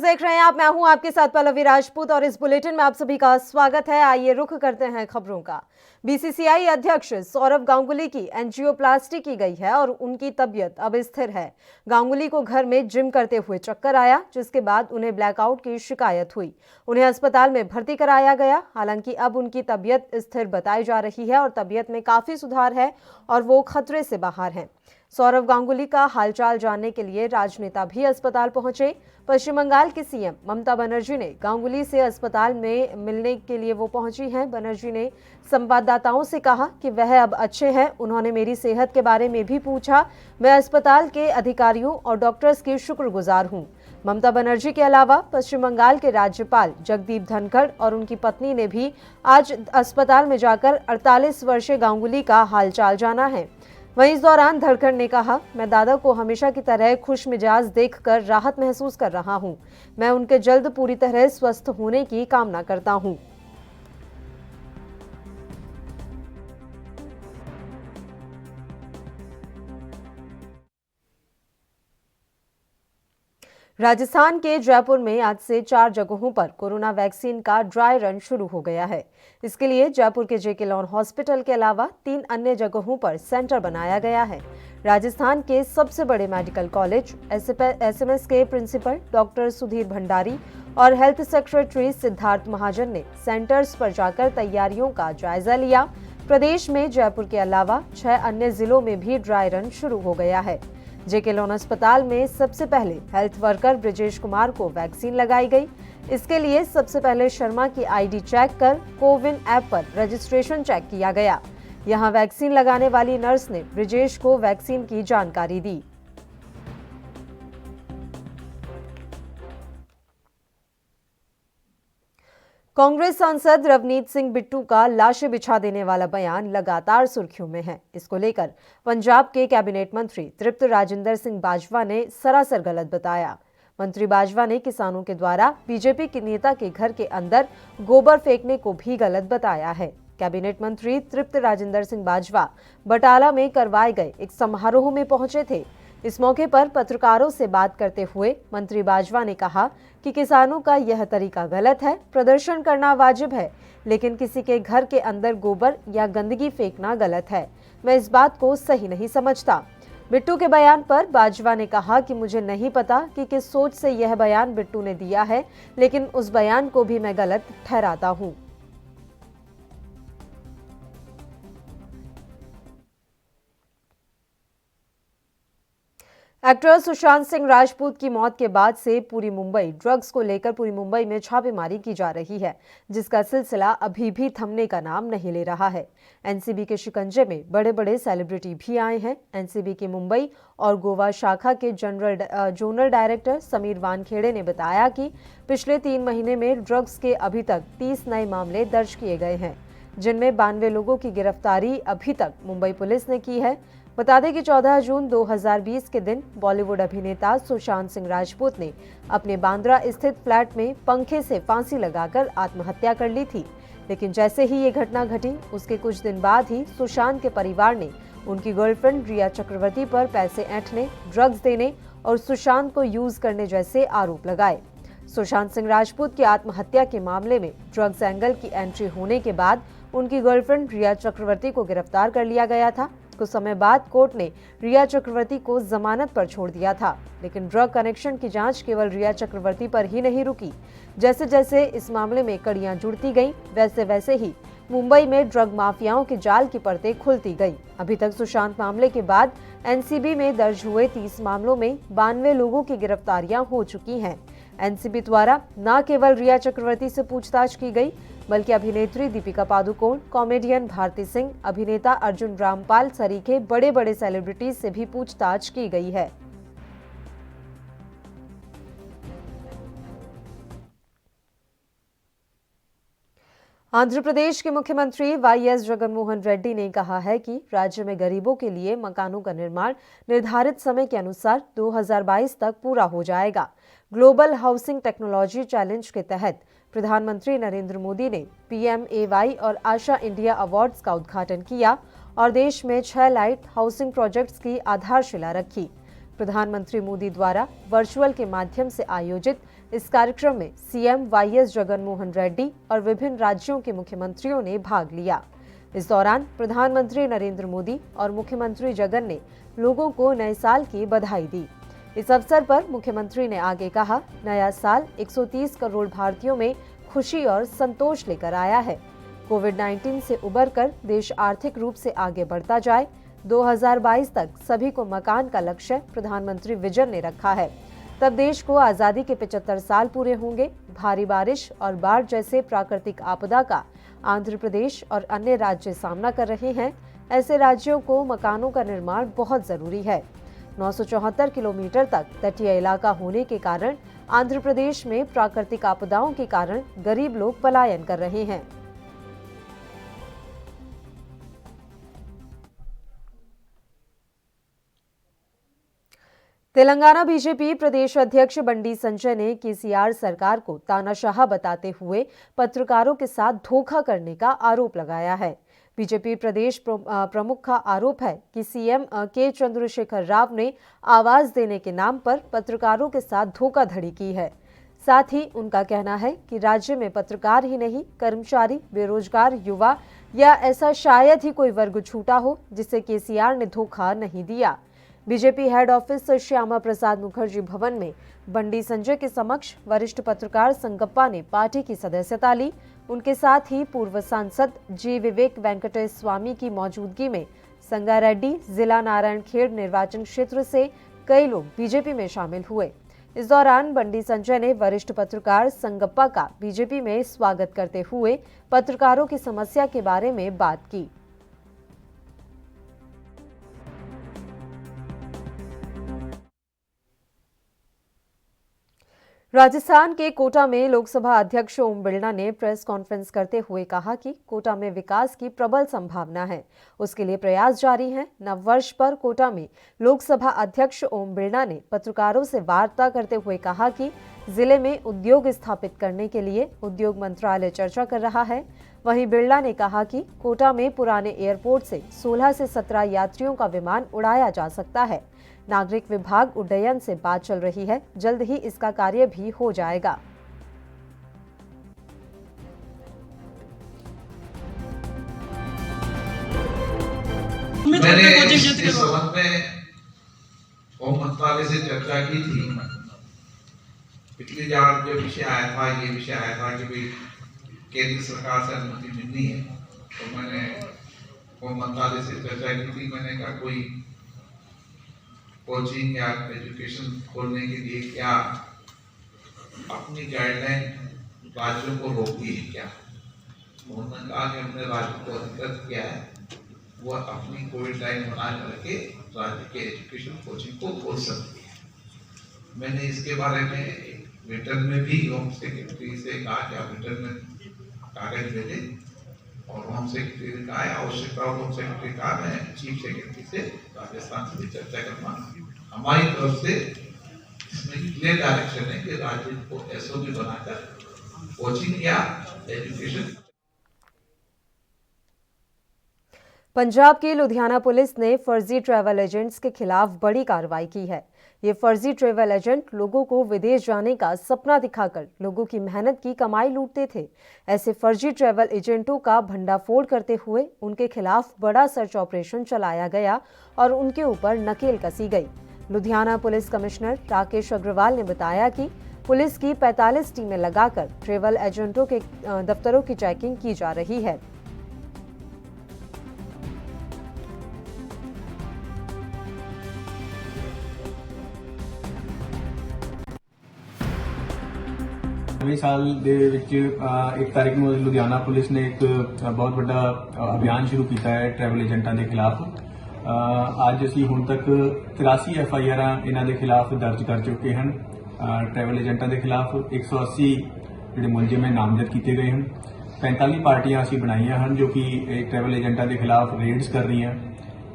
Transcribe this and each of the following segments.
देख रहे हैं आप। मैं हूं आपके साथ पल्लवी राजपूत और इस बुलेटिन में आप सभी का स्वागत है। आइए रुख करते हैं खबरों का। बीसीसीआई अध्यक्ष सौरव गांगुली की एंजियोप्लास्टी की गई है और उनकी तबीयत अब स्थिर है। गांगुली को घर में जिम करते हुए चक्कर आया, जिसके बाद उन्हें ब्लैकआउट की शिकायत हुई। उन्हें अस्पताल में भर्ती कराया गया। हालांकि अब उनकी तबीयत स्थिर बताई जा रही है और तबीयत में काफी सुधार है और वो खतरे से बाहर हैं। सौरव गांगुली का हालचाल जानने के लिए राजनेता भी अस्पताल पहुंचे। पश्चिम बंगाल की सीएम ममता बनर्जी ने गांगुली से अस्पताल में मिलने के लिए वो पहुंची हैं। बनर्जी ने संवाददाताओं से कहा कि वह अब अच्छे हैं। उन्होंने मेरी सेहत के बारे में भी पूछा। मैं अस्पताल के अधिकारियों और डॉक्टर्स की शुक्रगुजार हूं। ममता बनर्जी के अलावा पश्चिम बंगाल के राज्यपाल जगदीप धनखड़ और उनकी पत्नी ने भी आज अस्पताल में जाकर 48 वर्षीय गांगुली का हालचाल जाना है। वहीं इस दौरान धनखड़ ने कहा, मैं दादा को हमेशा की तरह खुश मिजाज देखकर राहत महसूस कर रहा हूं। मैं उनके जल्द पूरी तरह स्वस्थ होने की कामना करता हूं। राजस्थान के जयपुर में आज से 4 जगहों पर कोरोना वैक्सीन का ड्राई रन शुरू हो गया है। इसके लिए जयपुर के जेके लॉन हॉस्पिटल के अलावा 3 अन्य जगहों पर सेंटर बनाया गया है। राजस्थान के सबसे बड़े मेडिकल कॉलेज एसएमएस के प्रिंसिपल डॉक्टर सुधीर भंडारी और हेल्थ सेक्रेटरी सिद्धार्थ महाजन ने सेंटर्स पर जाकर तैयारियों का जायजा लिया। प्रदेश में जयपुर के अलावा 6 अन्य जिलों में भी ड्राई रन शुरू हो गया है। जेके लॉन अस्पताल में सबसे पहले हेल्थ वर्कर ब्रिजेश कुमार को वैक्सीन लगाई गई। इसके लिए सबसे पहले शर्मा की आईडी चेक कर कोविन ऐप पर रजिस्ट्रेशन चेक किया गया। यहां वैक्सीन लगाने वाली नर्स ने ब्रिजेश को वैक्सीन की जानकारी दी। कांग्रेस सांसद रवनीत सिंह बिट्टू का लाशें बिछा देने वाला बयान लगातार सुर्खियों में है। इसको लेकर पंजाब के कैबिनेट मंत्री तृप्त राजिंदर सिंह बाजवा ने सरासर गलत बताया। मंत्री बाजवा ने किसानों के द्वारा बीजेपी के नेता के घर के अंदर गोबर फेंकने को भी गलत बताया है। कैबिनेट मंत्री तृप्त राजिंदर सिंह बाजवा बटाला में करवाए गए एक समारोह में पहुंचे थे। इस मौके पर पत्रकारों से बात करते हुए मंत्री बाजवा ने कहा कि किसानों का यह तरीका गलत है। प्रदर्शन करना वाजिब है, लेकिन किसी के घर के अंदर गोबर या गंदगी फेंकना गलत है। मैं इस बात को सही नहीं समझता। बिट्टू के बयान पर बाजवा ने कहा कि मुझे नहीं पता कि किस सोच से यह बयान बिट्टू ने दिया है, लेकिन उस बयान को भी मैं गलत ठहराता हूं। एक्टर सुशांत सिंह राजपूत की मौत के बाद से पूरी मुंबई ड्रग्स को लेकर पूरी मुंबई में छापेमारी की जा रही है, जिसका सिलसिला अभी भी थमने का नाम नहीं ले रहा है। एनसीबी के शिकंजे में बड़े बड़े सेलिब्रिटी भी आए हैं। एनसीबी की मुंबई और गोवा शाखा के जोनल डायरेक्टर समीर वानखेड़े ने बताया कि पिछले 3 महीने में ड्रग्स के अभी तक 30 नए मामले दर्ज किए गए हैं, जिनमें 92 लोगों की गिरफ्तारी अभी तक मुंबई पुलिस ने की है। बता दें कि 14 जून 2020 के दिन बॉलीवुड अभिनेता सुशांत सिंह राजपूत ने अपने बांद्रा स्थित फ्लैट में पंखे से फांसी लगाकर आत्महत्या कर ली थी। लेकिन जैसे ही ये घटना घटी, उसके कुछ दिन बाद ही सुशांत के परिवार ने उनकी गर्लफ्रेंड रिया चक्रवर्ती पर पैसे ऐंठने, ड्रग्स देने और सुशांत को यूज करने जैसे आरोप लगाए। सुशांत सिंह राजपूत की आत्महत्या के मामले में ड्रग्स एंगल की एंट्री होने के बाद उनकी गर्लफ्रेंड रिया चक्रवर्ती को गिरफ्तार कर लिया गया था। कुछ समय बाद कोर्ट ने रिया चक्रवर्ती को जमानत पर छोड़ दिया था, लेकिन ड्रग कनेक्शन की जांच केवल रिया चक्रवर्ती पर ही नहीं रुकी। जैसे जैसे इस मामले में कड़ियां जुड़ती गईं, वैसे वैसे ही मुंबई में ड्रग माफियाओं के जाल की परतें खुलती गई। अभी तक सुशांत मामले के बाद एनसीबी में दर्ज हुए 30 मामलों में 92 लोगों की गिरफ्तारियां हो चुकी हैं। एनसीबी द्वारा न केवल रिया चक्रवर्ती से पूछताछ की गई, बल्कि अभिनेत्री दीपिका पादुकोण, कॉमेडियन भारती सिंह, अभिनेता अर्जुन रामपाल सरीखे बड़े बड़े सेलिब्रिटीज से भी पूछताछ की गई है। आंध्र प्रदेश के मुख्यमंत्री वाईएस जगनमोहन रेड्डी ने कहा है कि राज्य में गरीबों के लिए मकानों का निर्माण निर्धारित समय के अनुसार 2022 तक पूरा हो जाएगा। ग्लोबल हाउसिंग टेक्नोलॉजी चैलेंज के तहत प्रधानमंत्री नरेंद्र मोदी ने पीएमएवाई और आशा इंडिया अवार्ड्स का उद्घाटन किया और देश में 6 लाइट हाउसिंग प्रोजेक्ट्स की आधारशिला रखी। प्रधानमंत्री मोदी द्वारा वर्चुअल के माध्यम से आयोजित इस कार्यक्रम में सीएम वाईएस जगनमोहन रेड्डी और विभिन्न राज्यों के मुख्यमंत्रियों ने भाग लिया। इस दौरान प्रधानमंत्री नरेंद्र मोदी और मुख्यमंत्री जगन ने लोगों को नए साल की बधाई दी। इस अवसर पर मुख्यमंत्री ने आगे कहा, नया साल 130 करोड़ भारतीयों में खुशी और संतोष लेकर आया है। कोविड-19 से उबरकर देश आर्थिक रूप से आगे बढ़ता जाए। 2022 तक सभी को मकान का लक्ष्य प्रधानमंत्री विजन ने रखा है। तब देश को आजादी के 75 साल पूरे होंगे। भारी बारिश और बाढ़ जैसे प्राकृतिक आपदा का आंध्र प्रदेश और अन्य राज्य सामना कर रहे हैं। ऐसे राज्यों को मकानों का निर्माण बहुत जरूरी है। 974 किलोमीटर तक तटीय इलाका होने के कारण आंध्र प्रदेश में प्राकृतिक आपदाओं के कारण गरीब लोग पलायन कर रहे हैं। तेलंगाना बीजेपी प्रदेश अध्यक्ष बंडी संजय ने केसीआर सरकार को तानाशाह बताते हुए पत्रकारों के साथ धोखा करने का आरोप लगाया है। बीजेपी प्रदेश प्रमुख का आरोप है कि सीएम के चंद्रशेखर राव ने आवाज देने के नाम पर पत्रकारों के साथ धोखाधड़ी की है। साथ ही उनका कहना है कि राज्य में पत्रकार ही नहीं, कर्मचारी, बेरोजगार, युवा या ऐसा शायद ही कोई वर्ग छूटा हो जिसे केसीआर ने धोखा नहीं दिया। BJP head office Shyama Prasad Mukherjee भवन में बंडी संजय के समक्ष वरिष्ठ पत्रकार संगप्पा ने पार्टी की सदस्यता ली। उनके साथ ही पूर्व सांसद जी विवेक वेंकटेश स्वामी की मौजूदगी में संगारेड्डी जिला नारायणखेड़ निर्वाचन क्षेत्र से कई लोग बीजेपी में शामिल हुए। इस दौरान बंडी संजय ने वरिष्ठ पत्रकार संगप्पा का बीजेपी में स्वागत करते हुए पत्रकारों की समस्या के बारे में बात की। राजस्थान के कोटा में लोकसभा अध्यक्ष ओम बिरला ने प्रेस कॉन्फ्रेंस करते हुए कहा कि कोटा में विकास की प्रबल संभावना है, उसके लिए प्रयास जारी हैं। नववर्ष पर कोटा में लोकसभा अध्यक्ष ओम बिरला ने पत्रकारों से वार्ता करते हुए कहा कि जिले में उद्योग स्थापित करने के लिए उद्योग मंत्रालय चर्चा कर रहा है। वहीं बिरला ने कहा कि कोटा में पुराने एयरपोर्ट से 16 से 17 यात्रियों का विमान उड़ाया जा सकता है। नागरिक विभाग उड्डयन से बात चल रही है, जल्द ही इसका कार्य भी हो जाएगा। मैंने इस संबंध में होम मंत्रालय से चर्चा की थी। पिछली बार जो विषय आया था, ये विषय आया था कि भाई केंद्र सरकार से अनुमति मिलनी है, तो मैंने होम मंत्रालय से चर्चा की थी। मैंने कहा कोई कोचिंग या एजुकेशन खोलने के लिए क्या अपनी गाइडलाइन राज्यों को रोकती है क्या? उन्होंने कहा कि हमने राज्य को अधिकृत किया है, वो अपनी कोविड लाइन बना करके राज्य के एजुकेशन कोचिंग को खोल सकती है। मैंने इसके बारे में रिटर्न में भी होम सेक्रेटरी से कहा कि आप रिटर्न में कागज दे दें, और होम सेक्रेटरी ने कहा आवश्यकता हो, होम सेक्रेटरी कहा मैं चीफ सेक्रेटरी से राजस्थान से भी चर्चा करना। हमारी तरफ से इसमें क्लियर डायरेक्शन है कि राज्य को एसओपी बनाकर कोचिंग या एजुकेशन। पंजाब की लुधियाना पुलिस ने फर्जी ट्रैवल एजेंट्स के खिलाफ बड़ी कार्रवाई की है। ये फर्जी ट्रैवल एजेंट लोगों को विदेश जाने का सपना दिखाकर लोगों की मेहनत की कमाई लूटते थे। ऐसे फर्जी ट्रैवल एजेंटों का भंडाफोड़ करते हुए उनके खिलाफ बड़ा सर्च ऑपरेशन चलाया गया और उनके ऊपर नकेल कसी गई। लुधियाना पुलिस कमिश्नर राकेश अग्रवाल ने बताया कि पुलिस की 45 टीमें लगाकर ट्रैवल एजेंटों के दफ्तरों की चेकिंग की जा रही है। नਵੇਂ ਸਾਲ ਦੇ ਵਿੱਚ 1 ਤਾਰੀਖ ਨੂੰ ਲੁਧਿਆਣਾ ਪੁਲਿਸ ਨੇ ਇੱਕ ਬਹੁਤ ਵੱਡਾ ਅਭਿਆਨ ਸ਼ੁਰੂ ਕੀਤਾ ਹੈ ਟਰੈਵਲ ਏਜੰਟਾਂ ਦੇ ਖਿਲਾਫ। ਅੱਜ ਅਸੀਂ ਹੁਣ ਤੱਕ 83 ਐਫਆਈਆਰਾਂ ਇਹਨਾਂ ਦੇ ਖਿਲਾਫ ਦਰਜ ਕਰ ਚੁੱਕੇ ਹਨ। ਟਰੈਵਲ ਏਜੰਟਾਂ ਦੇ ਖਿਲਾਫ 180 ਜਿਹੜੇ ਮੁਲਜ਼ਮ ਨਾਮਜ਼ਦ ਕੀਤੇ ਗਏ ਹਨ। 45 ਪਾਰਟੀਆਂ ਅਸੀਂ ਬਣਾਈਆਂ ਹਨ ਜੋ ਕਿ ਟਰੈਵਲ ਏਜੰਟਾਂ ਦੇ ਖਿਲਾਫ ਰੇਡਸ ਕਰ ਰਹੀਆਂ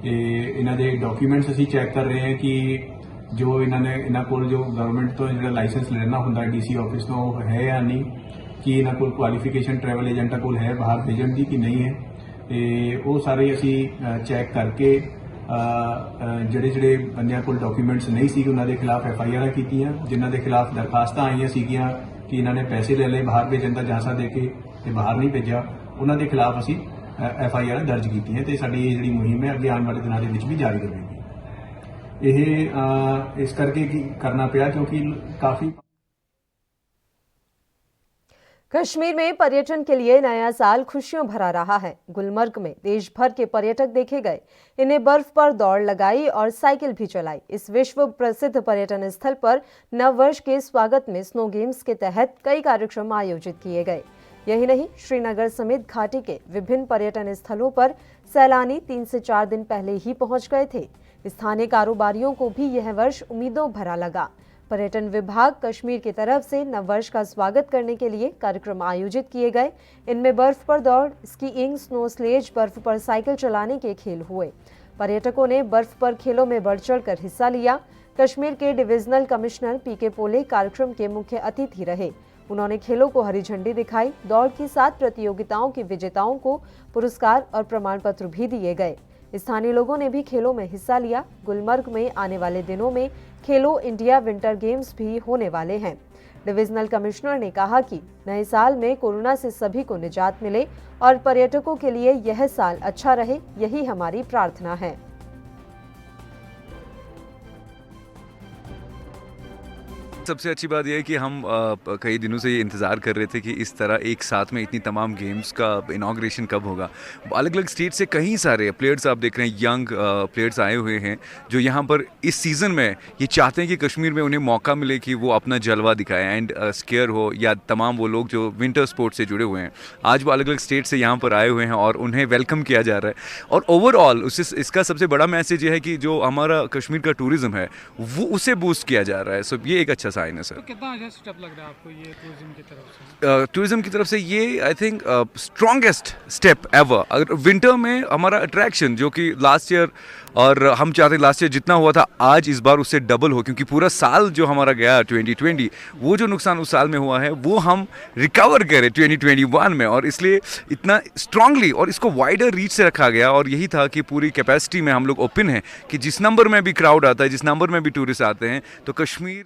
ਤੇ ਇਹਨਾਂ ਦੇ ਡਾਕੂਮੈਂਟਸ ਅਸੀਂ ਚੈੱਕ ਕਰ ਰਹੇ ਹਾਂ ਕਿ जो इन्होंने को जो गवर्नमेंट तो जो लाइसेंस लेना होंगे डीसी ऑफिस तो है या नहीं, कि इन्हों को क्वालिफिकेशन ट्रैवल एजेंटा को है बाहर भेजन की कि नहीं है, तो वो सारे असी चैक करके ਜਿਹੜੇ ਬੰਦਿਆਂ ਕੋਲ ਡਾਕੂਮੈਂਟਸ ਨਹੀਂ ਸੀ ਉਹਨਾਂ ਦੇ ਖਿਲਾਫ FIR ਕੀਤੀਆਂ, ਜਿਨ੍ਹਾਂ ਦੇ ਖਿਲਾਫ ਦਰਖਾਸਤਾਂ ਆਈਆਂ ਸੀਗੀਆਂ ਕਿ ਇਹਨਾਂ ਨੇ ਪੈਸੇ ਲੈ ਲਏ ਬਾਹਰ ਭੇਜਣ ਦਾ ਜਾਂਸਾ ਦੇ ਕੇ ਤੇ ਬਾਹਰ ਨਹੀਂ ਭੇਜਿਆ, ਉਹਨਾਂ ਦੇ ਖਿਲਾਫ ਅਸੀਂ FIR ਦਰਜ ਕੀਤੀਆਂ ਤੇ ਸਾਡੀ ਇਹ ਜਿਹੜੀ ਮੁਹਿੰਮ ਹੈ ਅੱਗੇ ਆਉਣ ਵਾਲੇ ਦਿਨਾਂ ਦੇ ਵਿੱਚ ਵੀ ਜਾਰੀ ਰਹੇਗੀ। ਇਹ ਇਸ ਕਰਕੇ ਕਰਨਾ ਪਿਆ क्योंकि काफी कश्मीर में पर्यटन के लिए नया साल खुशियों भरा रहा है। गुलमर्ग में देश भर के पर्यटक देखे गए, इन्हें बर्फ पर दौड़ लगाई और साइकिल भी चलाई। इस विश्व प्रसिद्ध पर्यटन स्थल पर नववर्ष के स्वागत में स्नो गेम्स के तहत कई कार्यक्रम आयोजित किए गए। यही नहीं, श्रीनगर समेत घाटी के विभिन्न पर्यटन स्थलों पर सैलानी 3 से 4 दिन पहले ही पहुंच गए थे। स्थानीय कारोबारियों को भी यह वर्ष उम्मीदों भरा लगा। पर्यटन विभाग कश्मीर की तरफ से नववर्ष का स्वागत करने के लिए कार्यक्रम आयोजित किए गए। इनमें बर्फ पर दौड़, स्कीइंग, स्नो स्लेज, बर्फ पर साइकिल चलाने के खेल हुए। पर्यटकों ने बर्फ पर खेलों में बढ़ चढ़कर हिस्सा लिया। कश्मीर के डिविजनल कमिश्नर PK पोले कार्यक्रम के मुख्य अतिथि रहे। उन्होंने खेलों को हरी झंडी दिखाई। दौड़ के साथ प्रतियोगिताओं के विजेताओं को पुरस्कार और प्रमाण पत्र भी दिए गए। स्थानीय लोगों ने भी खेलों में हिस्सा लिया। गुलमर्ग में आने वाले दिनों में खेलो इंडिया विंटर गेम्स भी होने वाले हैं। डिविजनल कमिश्नर ने कहा कि नए साल में कोरोना से सभी को निजात मिले और पर्यटकों के लिए यह साल अच्छा रहे, यही हमारी प्रार्थना है। सबसे अच्छी बात यह है कि हम कई दिनों से ये इंतज़ार कर रहे थे कि इस तरह एक साथ में इतनी तमाम गेम्स का इनाग्रेशन कब होगा। अलग अलग स्टेट से कई सारे प्लेयर्स आप देख रहे हैं, यंग प्लेयर्स आए हुए हैं जो यहाँ पर इस सीज़न में ये चाहते हैं कि कश्मीर में उन्हें मौका मिले कि वो अपना जलवा दिखाएं एंड स्केयर हो, या तमाम वो लोग जो विंटर स्पोर्ट्स से जुड़े हुए हैं आज वो अलग अलग स्टेट से यहाँ पर आए हुए हैं और उन्हें वेलकम किया जा रहा है। और ओवरऑल इसका सबसे बड़ा मैसेज ये है कि जो हमारा कश्मीर का टूरिज़्म है वो उसे बूस्ट किया जा रहा है। सो ये एक अच्छा साइन है सर। तो कितना अच्छा स्टेप लग रहा है आपको ये टूरिज्म की तरफ से? टूरिज्म की तरफ से ये I think strongest step ever. अगर विंटर में हमारा अट्रैक्शन जो कि लास्ट ईयर और हम चाहते लास्ट ईयर जितना हुआ था आज इस बार उससे डबल हो, क्योंकि पूरा साल जो हमारा गया 2020 वो जो नुकसान उस साल में हुआ है वो हम रिकवर करें 2021 में, और इसलिए इतना स्ट्रांगली और इसको वाइडर रीच से रखा गया। और यही था कि पूरी कैपेसिटी में हम लोग ओपन हैं कि जिस नंबर में भी क्राउड आता है, जिस नंबर में भी टूरिस्ट आते हैं तो कश्मीर।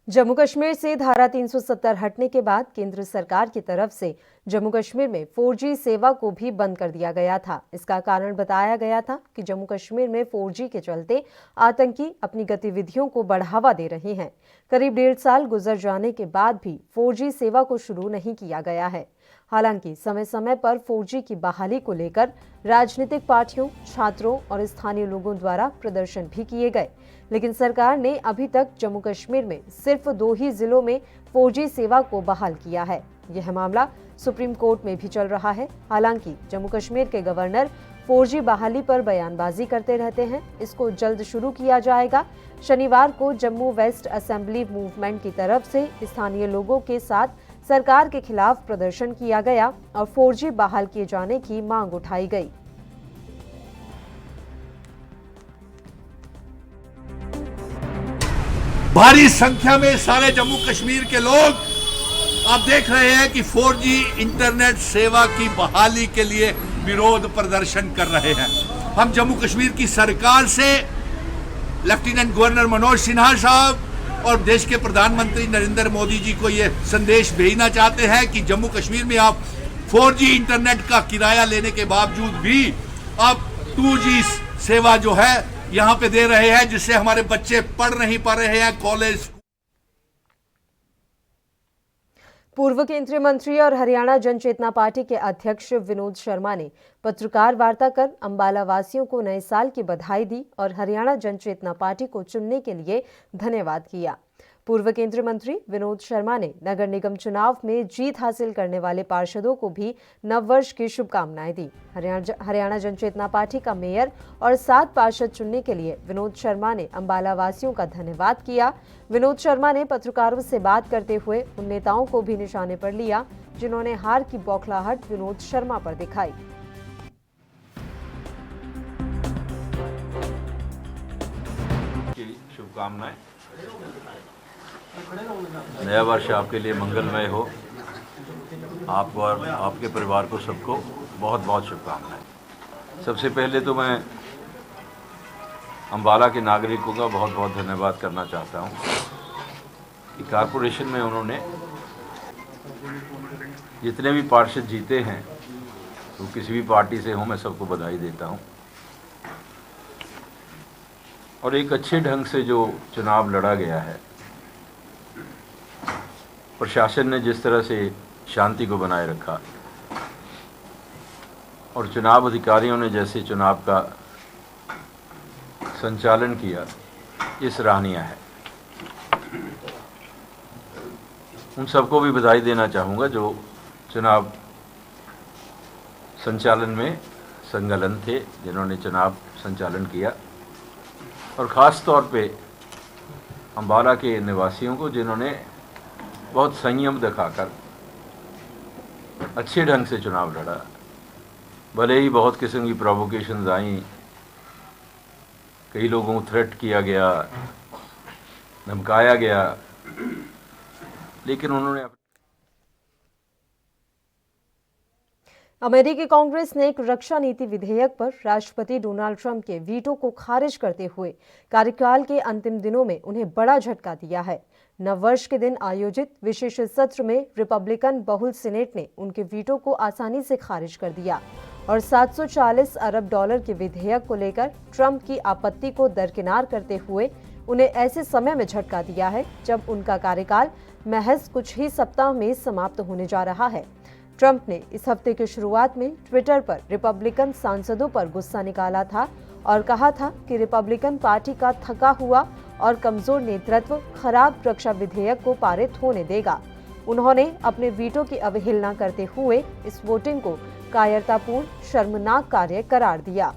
जम्मू कश्मीर से धारा 370 हटने के बाद केंद्र सरकार की तरफ से जम्मू कश्मीर में 4G सेवा को भी बंद कर दिया गया था। इसका कारण बताया गया था कि जम्मू कश्मीर में 4G के चलते आतंकी अपनी गतिविधियों को बढ़ावा दे रहे हैं। करीब 1.5 साल गुजर जाने के बाद भी 4G सेवा को शुरू नहीं किया गया है। हालांकि समय समय पर 4G की बहाली को लेकर राजनीतिक पार्टियों, छात्रों और स्थानीय लोगों द्वारा प्रदर्शन भी किए गए, लेकिन सरकार ने अभी तक जम्मू कश्मीर में सिर्फ 2 ही जिलों में 4G सेवा को बहाल किया है। यह मामला सुप्रीम कोर्ट में भी चल रहा है। हालांकि जम्मू कश्मीर के गवर्नर 4G बहाली पर बयानबाजी करते रहते हैं। इसको जल्द शुरू किया जाएगा। शनिवार को जम्मू वेस्ट असेंबली मूवमेंट की तरफ से स्थानीय लोगों के साथ सरकार के खिलाफ प्रदर्शन किया गया और 4G बहाल किए जाने की मांग उठाई गई। भारी संख्या में सारे जम्मू कश्मीर के लोग आप देख रहे हैं कि 4G इंटरनेट सेवा की बहाली के लिए विरोध प्रदर्शन कर रहे हैं। हम जम्मू कश्मीर की सरकार से लेफ्टिनेंट गवर्नर मनोज सिन्हा साहब और देश के प्रधानमंत्री नरेंद्र मोदी जी को ये संदेश भेजना चाहते हैं कि जम्मू कश्मीर में आप 4G इंटरनेट का किराया लेने के बावजूद भी आप 2G सेवा जो है यहाँ पे दे रहे हैं, जिससे हमारे बच्चे पढ़ नहीं पा रहे हैं कॉलेज। पूर्व केंद्रीय मंत्री और हरियाणा जन चेतना पार्टी के अध्यक्ष विनोद शर्मा ने पत्रकार वार्ता कर अंबाला वासियों को नए साल की बधाई दी और हरियाणा जन चेतना पार्टी को चुनने के लिए धन्यवाद किया। पूर्व केंद्रीय मंत्री विनोद शर्मा ने नगर निगम चुनाव में जीत हासिल करने वाले पार्षदों को भी नववर्ष की शुभकामनाएं दी। हरियाणा जन चेतना पार्टी का मेयर और 7 पार्षद चुनने के लिए विनोद शर्मा ने अंबाला वासियों का धन्यवाद किया। विनोद शर्मा ने पत्रकारों से बात करते हुए उन नेताओं को भी निशाने पर लिया जिन्होंने हार की बौखलाहट विनोद शर्मा पर दिखाई। शुभकामनाएं। नया वर्ष आपके लिए मंगलमय हो। आपको और आपके परिवार को सबको बहुत बहुत शुभकामनाएं। सबसे पहले तो मैं अम्बाला के नागरिकों का बहुत बहुत धन्यवाद करना चाहता हूँ कि कॉरपोरेशन में उन्होंने जितने भी पार्षद जीते हैं तो किसी भी पार्टी से हूँ, मैं सबको बधाई देता हूँ। और एक अच्छे ढंग से जो चुनाव लड़ा गया है, प्रशासन ने जिस तरह से शांति को बनाए रखा और चुनाव अधिकारियों ने जैसे चुनाव का संचालन किया, ये सराहनीय है। उन सबको भी बधाई देना चाहूँगा जो चुनाव संचालन में संलग्न थे, जिन्होंने चुनाव संचालन किया, और ख़ास तौर पे अम्बाला के निवासियों को जिन्होंने बहुत संयम दिखाकर अच्छे ढंग से चुनाव लड़ा। भले ही बहुत किस्म की प्रोवोकेशंस आई, कई लोगों को थ्रेट किया गया, धमकाया गया, लेकिन उन्होंने अमेरिकी कांग्रेस ने एक रक्षा नीति विधेयक पर राष्ट्रपति डोनाल्ड ट्रंप के वीटो को खारिज करते हुए कार्यकाल के अंतिम दिनों में उन्हें बड़ा झटका दिया है। नववर्ष के दिन आयोजित विशेष सत्र में रिपब्लिकन बहुल सीनेट ने उनके वीटो को आसानी से खारिज कर दिया और 740 अरब डॉलर के विधेयक को लेकर ट्रंप की आपत्ति को दरकिनार करते हुए उन्हें ऐसे समय में झटका दिया है जब उनका कार्यकाल महज कुछ ही सप्ताह में समाप्त होने जा रहा है। ट्रंप ने इस हफ्ते की शुरुआत में ट्विटर पर रिपब्लिकन सांसदों पर गुस्सा निकाला था और कहा था कि रिपब्लिकन पार्टी का थका हुआ और कमजोर नेतृत्व खराब रक्षा विधेयक को पारित होने देगा। उन्होंने अपने वीटो की अवहेलना करते हुए इस वोटिंग को कायरतापूर्ण, शर्मनाक कार्य करार दिया।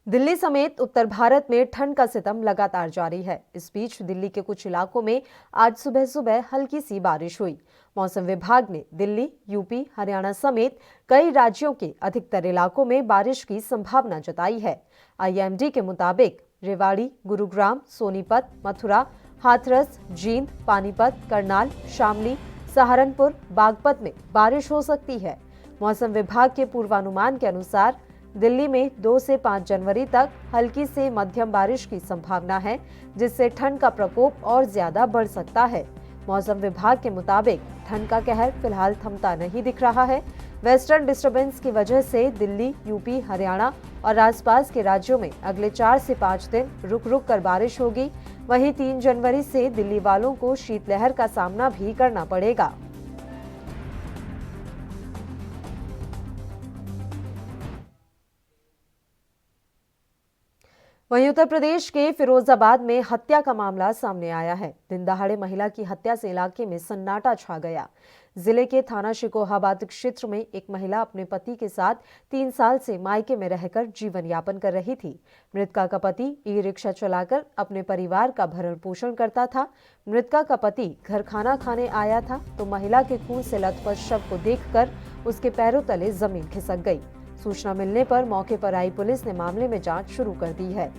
दिल्ली समेत उत्तर भारत में ठंड का सितम लगातार जारी है। इस बीच दिल्ली के कुछ इलाकों में आज सुबह सुबह हल्की सी बारिश हुई। मौसम विभाग ने दिल्ली, यूपी, हरियाणा समेत कई राज्यों के अधिकतर इलाकों में बारिश की संभावना जताई है। आईएमडी के मुताबिक रेवाड़ी, गुरुग्राम, सोनीपत, मथुरा, हाथरस, जींद, पानीपत, करनाल, शामली, सहारनपुर, बागपत में बारिश हो सकती है। मौसम विभाग के पूर्वानुमान के अनुसार दिल्ली में 2 से 5 जनवरी तक हल्की से मध्यम बारिश की संभावना है, जिससे ठंड का प्रकोप और ज्यादा बढ़ सकता है। मौसम विभाग के मुताबिक ठंड का कहर फिलहाल थमता नहीं दिख रहा है। वेस्टर्न डिस्टर्बेंस की वजह से दिल्ली, यूपी, हरियाणा और आसपास के राज्यों में अगले 4 से 5 दिन रुक रुक कर बारिश होगी। वहीं 3 जनवरी से दिल्ली वालों को शीतलहर का सामना भी करना पड़ेगा। वहीं उत्तर प्रदेश के फिरोजाबाद में हत्या का मामला सामने आया है। दिन दहाड़े महिला की हत्या से इलाके में सन्नाटा छा गया। जिले के थाना शिकोहाबाद क्षेत्र में एक महिला अपने पति के साथ 3 साल से मायके में रहकर जीवन यापन कर रही थी। मृतका का पति ई रिक्शा चलाकर अपने परिवार का भरण पोषण करता था। मृतका का पति घर खाना खाने आया था तो महिला के खून से लथपथ शव को देखकर उसके पैरों तले जमीन खिसक गई। सूचना मिलने पर मौके पर आई पुलिस ने मामले में जांच शुरू कर दी है।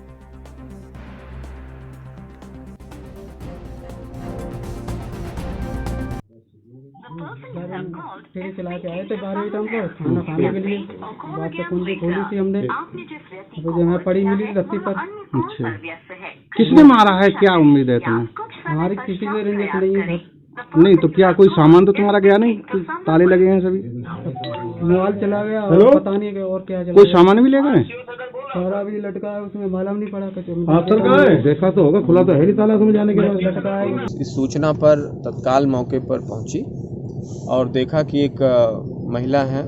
ठेले चला के आए थे 12 टाइम को खाना खाने के लिए। बात तो कुंजी खोली थी हमने, तो जो हमें पड़ी मिली रस्सी पर। अच्छा, किसने मारा है, क्या उम्मीद है तुम्हें? हमारी किसी से रंजिश नहीं है। नहीं तो क्या कोई सामान तो तुम्हारा गया नहीं? ताले लगे हैं सभी, मोबाइल चला गया और पता नहीं और क्या चला। कोई सामान भी ले गए? सारा भी लटका है, उसमें मालूम नहीं पड़ा। अफसर कहाँ है? देखा तो होगा, खुला तो है नहीं ताला, तुम्हें जाने के बाद लटका है। इस सूचना पर तत्काल मौके पर पहुंची और देखा कि एक महिला है,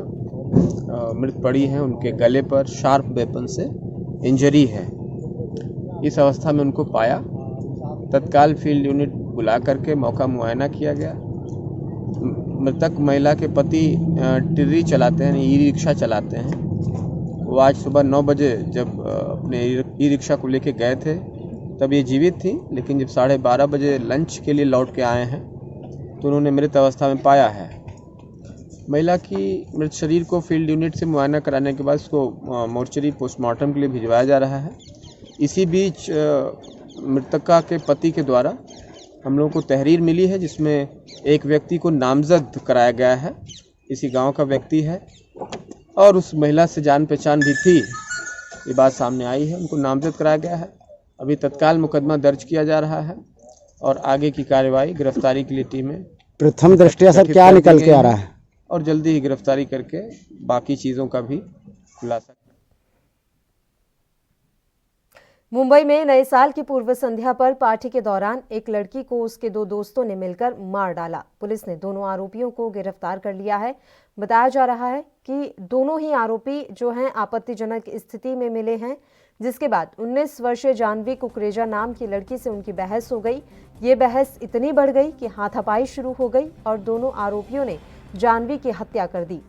मृत पड़ी है, उनके गले पर शार्प वेपन से इंजरी है। इस अवस्था में उनको पाया, तत्काल फील्ड यूनिट बुला करके मौका मुआयना किया गया। मृतक महिला के पति टिर्री चलाते हैं, ई रिक्शा चलाते हैं। वो आज सुबह 9 बजे जब अपने ई रिक्शा को लेके गए थे तब ये जीवित थी, लेकिन जब 12:30 बजे लंच के लिए लौट के आए हैं तो उन्होंने मृत अवस्था में पाया है। महिला की मृत शरीर को फील्ड यूनिट से मुआयना कराने के बाद उसको मोर्चरी पोस्टमार्टम के लिए भिजवाया जा रहा है। इसी बीच मृतका के पति के द्वारा हम लोगों को तहरीर मिली है जिसमें एक व्यक्ति को नामजद कराया गया है, इसी गांव का व्यक्ति है और उस महिला से जान पहचान भी थी, ये बात सामने आई है। उनको नामजद कराया गया है। अभी तत्काल मुकदमा दर्ज किया जा रहा है और आगे की कार्यवाही गिरफ्तारी के लिए टीमें प्रथम दृष्टया सर क्या निकल के आ रहा है और जल्दी ही गिरफ्तारी करके बाकी चीज़ों का भी खुलासा। मुंबई में नए साल की पूर्व संध्या पर पार्टी के दौरान एक लड़की को उसके 2 दोस्तों ने मिलकर मार डाला। पुलिस ने दोनों आरोपियों को गिरफ्तार कर लिया है। बताया जा रहा है कि दोनों ही आरोपी जो हैं आपत्तिजनक स्थिति में मिले हैं, जिसके बाद 19 वर्षीय जानवी कुकरेजा नाम की लड़की से उनकी बहस हो गई। ये बहस इतनी बढ़ गई कि हाथापाई शुरू हो गई और दोनों आरोपियों ने जानवी की हत्या कर दी।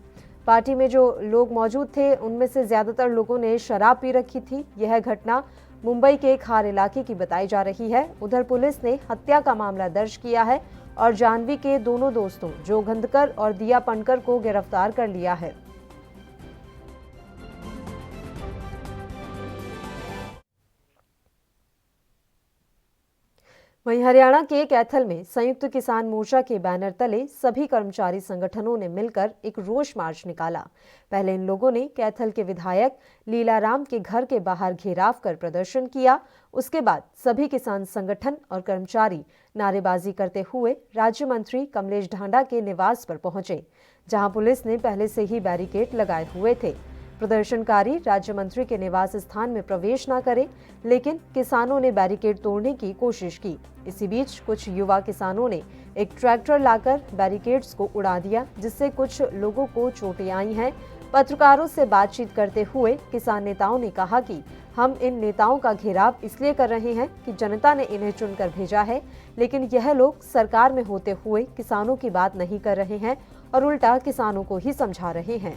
पार्टी में जो लोग मौजूद थे उनमें से ज्यादातर लोगों ने शराब पी रखी थी। यह घटना मुंबई के खार इलाके की बताई जा रही है। उधर पुलिस ने हत्या का मामला दर्ज किया है और जानवी के दोनों दोस्तों जोगंधकर और दिया पणकर को गिरफ्तार कर लिया है। वहीं हरियाणा के कैथल में संयुक्त किसान मोर्चा के बैनर तले सभी कर्मचारी संगठनों ने मिलकर एक रोष मार्च निकाला। पहले इन लोगों ने कैथल के विधायक लीलाराम के घर के बाहर घेराव कर प्रदर्शन किया। उसके बाद सभी किसान संगठन और कर्मचारी नारेबाजी करते हुए राज्य मंत्री कमलेश ढांडा के निवास पर पहुंचे, जहां पुलिस ने पहले से ही बैरिकेड लगाए हुए थे। प्रदर्शनकारी राज्य मंत्री के निवास स्थान में प्रवेश न करें, लेकिन किसानों ने बैरिकेड तोड़ने की कोशिश की। इसी बीच कुछ युवा किसानों ने एक ट्रैक्टर लाकर बैरिकेड्स को उड़ा दिया, जिससे कुछ लोगों को चोटें आई हैं। पत्रकारों से बातचीत करते हुए किसान नेताओं ने कहा कि हम इन नेताओं का घेराव इसलिए कर रहे हैं कि जनता ने इन्हें चुनकर भेजा है, लेकिन यह लोग सरकार में होते हुए किसानों की बात नहीं कर रहे हैं और उल्टा किसानों को ही समझा रहे हैं।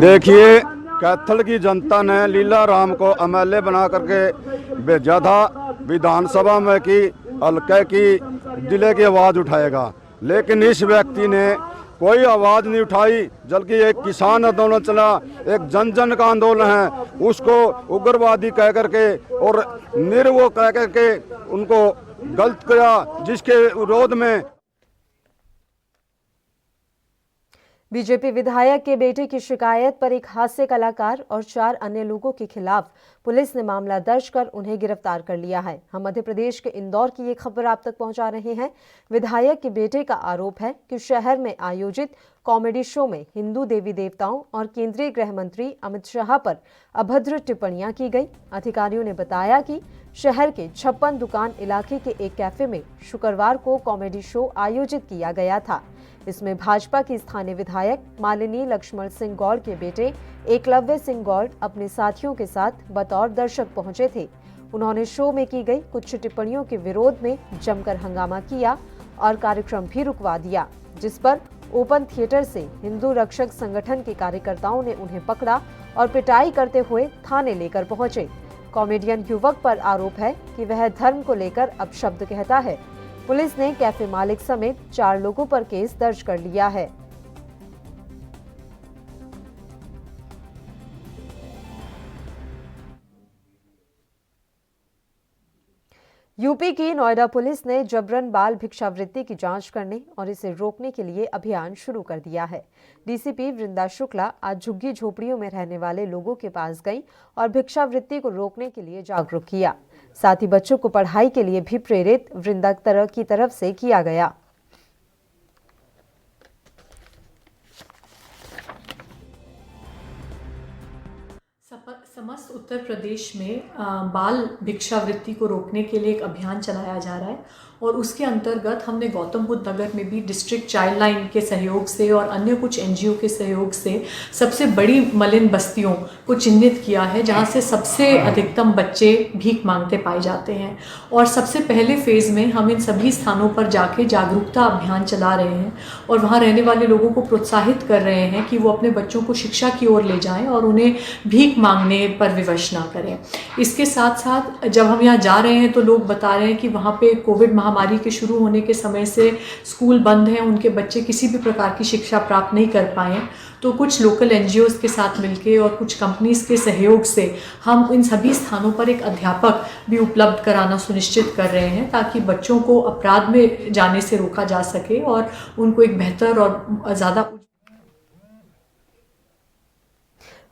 देखिए, कैथल की जनता ने लीलाराम को एमएलए बना करके भेजा था विधानसभा में कि हल्के की जिले की आवाज़ उठाएगा, लेकिन इस व्यक्ति ने कोई आवाज़ नहीं उठाई। जबकि एक किसान आंदोलन चला, एक जन जन का आंदोलन है, उसको उग्रवादी कह करके और निर्वो कह करके उनको गलत किया, जिसके विरोध में बीजेपी विधायक के बेटे की शिकायत पर एक हास्य कलाकार और 4 अन्य लोगों के खिलाफ पुलिस ने मामला दर्ज कर उन्हें गिरफ्तार कर लिया है। हम मध्य प्रदेश के इंदौर की ये खबर आप तक पहुंचा रहे हैं। विधायक के बेटे का आरोप है कि शहर में आयोजित कॉमेडी शो में हिंदू देवी देवताओं और केंद्रीय गृह मंत्री अमित शाह पर अभद्र टिप्पणियां की गई। अधिकारियों ने बताया कि शहर के 56 दुकान इलाके के एक कैफे में शुक्रवार को कॉमेडी शो आयोजित किया गया था। इसमें भाजपा की स्थानीय विधायक मालिनी लक्ष्मण सिंह गौड़ के बेटे एकलव्य सिंह गौड़ अपने साथियों के साथ बतौर दर्शक पहुंचे थे। उन्होंने शो में की गई कुछ टिप्पणियों के विरोध में जमकर हंगामा किया और कार्यक्रम भी रुकवा दिया, जिस पर ओपन थिएटर से हिंदू रक्षक संगठन के कार्यकर्ताओं ने उन्हें पकड़ा और पिटाई करते हुए थाने लेकर पहुंचे। कॉमेडियन युवक पर आरोप है कि वह धर्म को लेकर अपशब्द कहता है। पुलिस ने कैफे मालिक समेत 4 लोगों पर केस दर्ज कर लिया है। यूपी की नोएडा पुलिस ने जबरन बाल भिक्षावृत्ति की जांच करने और इसे रोकने के लिए अभियान शुरू कर दिया है। डीसीपी वृंदा शुक्ला आज झुग्गी झोपड़ियों में रहने वाले लोगों के पास गईं और भिक्षावृत्ति को रोकने के लिए जागरूक किया। साथ ही बच्चों को पढ़ाई के लिए भी प्रेरित वृंदा की तरफ से किया गया। समस्त उत्तर प्रदेश में बाल भिक्षावृत्ति को रोकने के लिए एक अभियान चलाया जा रहा है और उसके अंतर्गत हमने गौतम बुद्ध नगर में भी डिस्ट्रिक्ट चाइल्ड लाइन के सहयोग से और अन्य कुछ एनजीओ के सहयोग से सबसे बड़ी मलिन बस्तियों को चिन्हित किया है, जहां से सबसे अधिकतम बच्चे भीख मांगते पाए जाते हैं। और सबसे पहले फेज़ में हम इन सभी स्थानों पर जाके जागरूकता अभियान चला रहे हैं और वहाँ रहने वाले लोगों को प्रोत्साहित कर रहे हैं कि वो अपने बच्चों को शिक्षा की ओर ले जाएँ और उन्हें भीख मांगने पर विवश ना करें। इसके साथ साथ जब हम यहाँ जा रहे हैं तो लोग बता रहे हैं कि वहाँ पे कोविड महामारी के शुरू होने के समय से स्कूल बंद हैं, उनके बच्चे किसी भी प्रकार की शिक्षा प्राप्त नहीं कर पाए, तो कुछ लोकल NGOs के साथ मिलके और कुछ कंपनीज़ के सहयोग से हम इन सभी स्थानों पर एक अध्यापक भी उपलब्ध कराना सुनिश्चित कर रहे हैं, ताकि बच्चों को अपराध में जाने से रोका जा सके और उनको एक बेहतर और ज़्यादा।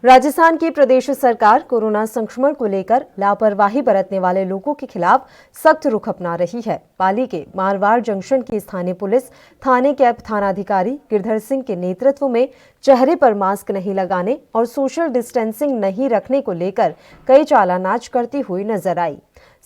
राजस्थान की प्रदेश सरकार कोरोना संक्रमण को लेकर लापरवाही बरतने वाले लोगों के खिलाफ सख्त रुख अपना रही है। पाली के मारवाड़ जंक्शन की स्थानीय पुलिस थाने के थानाधिकारी गिरधर सिंह के नेतृत्व में चेहरे पर मास्क नहीं लगाने और सोशल डिस्टेंसिंग नहीं रखने को लेकर कई चालानाच करती हुई नजर आई।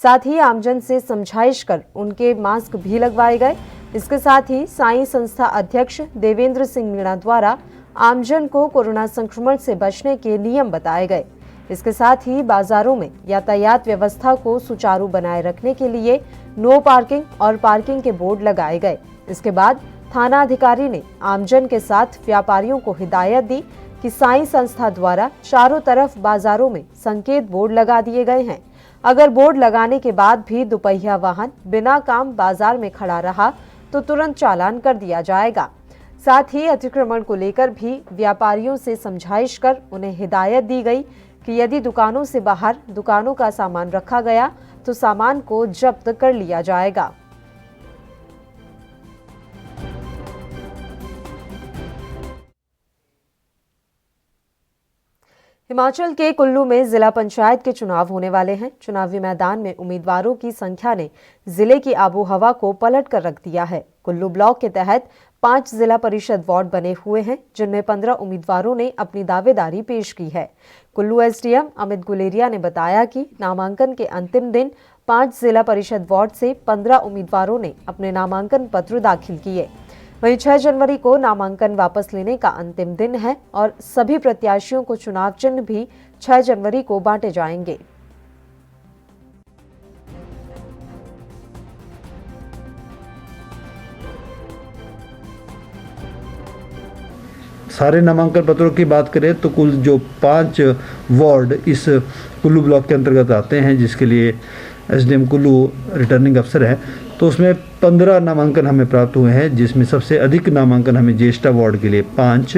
साथ ही आमजन से समझाइश कर उनके मास्क भी लगवाए गए। इसके साथ ही साईं संस्था अध्यक्ष देवेंद्र सिंह मीणा द्वारा आमजन को कोरोना संक्रमण से बचने के नियम बताए गए। इसके साथ ही बाजारों में यातायात व्यवस्था को सुचारू बनाए रखने के लिए नो पार्किंग और पार्किंग के बोर्ड लगाए गए। इसके बाद थाना अधिकारी ने आमजन के साथ व्यापारियों को हिदायत दी कि साईं संस्था द्वारा चारों तरफ बाजारों में संकेत बोर्ड लगा दिए गए हैं। अगर बोर्ड लगाने के बाद भी दुपहिया वाहन बिना काम बाजार में खड़ा रहा तो तुरंत चालान कर दिया जाएगा। साथ ही अतिक्रमण को लेकर भी व्यापारियों से समझाइश कर उन्हें हिदायत दी गई कि यदि दुकानों से बाहर दुकानों का सामान रखा गया तो सामान को जब्त कर लिया जाएगा। हिमाचल के कुल्लू में जिला पंचायत के चुनाव होने वाले हैं। चुनावी मैदान में उम्मीदवारों की संख्या ने जिले की आबोहवा को पलट कर रख दिया है। कुल्लू ब्लॉक के तहत 5 जिला परिषद वार्ड बने हुए हैं, जिनमें 15 उम्मीदवारों ने अपनी दावेदारी पेश की है। कुल्लू SDM अमित गुलेरिया ने बताया कि नामांकन के अंतिम दिन 5 जिला परिषद वार्ड से 15 उम्मीदवारों ने अपने नामांकन पत्र दाखिल किए। वहीं 6 जनवरी को नामांकन वापस लेने का अंतिम दिन है और सभी प्रत्याशियों को चुनाव चिन्ह भी 6 जनवरी को बांटे जाएंगे। सारे नामांकन पत्रों की बात करें तो कुल जो 5 वार्ड इस कुल्लू ब्लॉक के अंतर्गत आते हैं, जिसके लिए SDM कुल्लू रिटर्निंग अफसर है, तो उसमें 15 नामांकन हमें प्राप्त हुए हैं, जिसमें सबसे अधिक नामांकन हमें ज्येष्ठा वार्ड के लिए 5,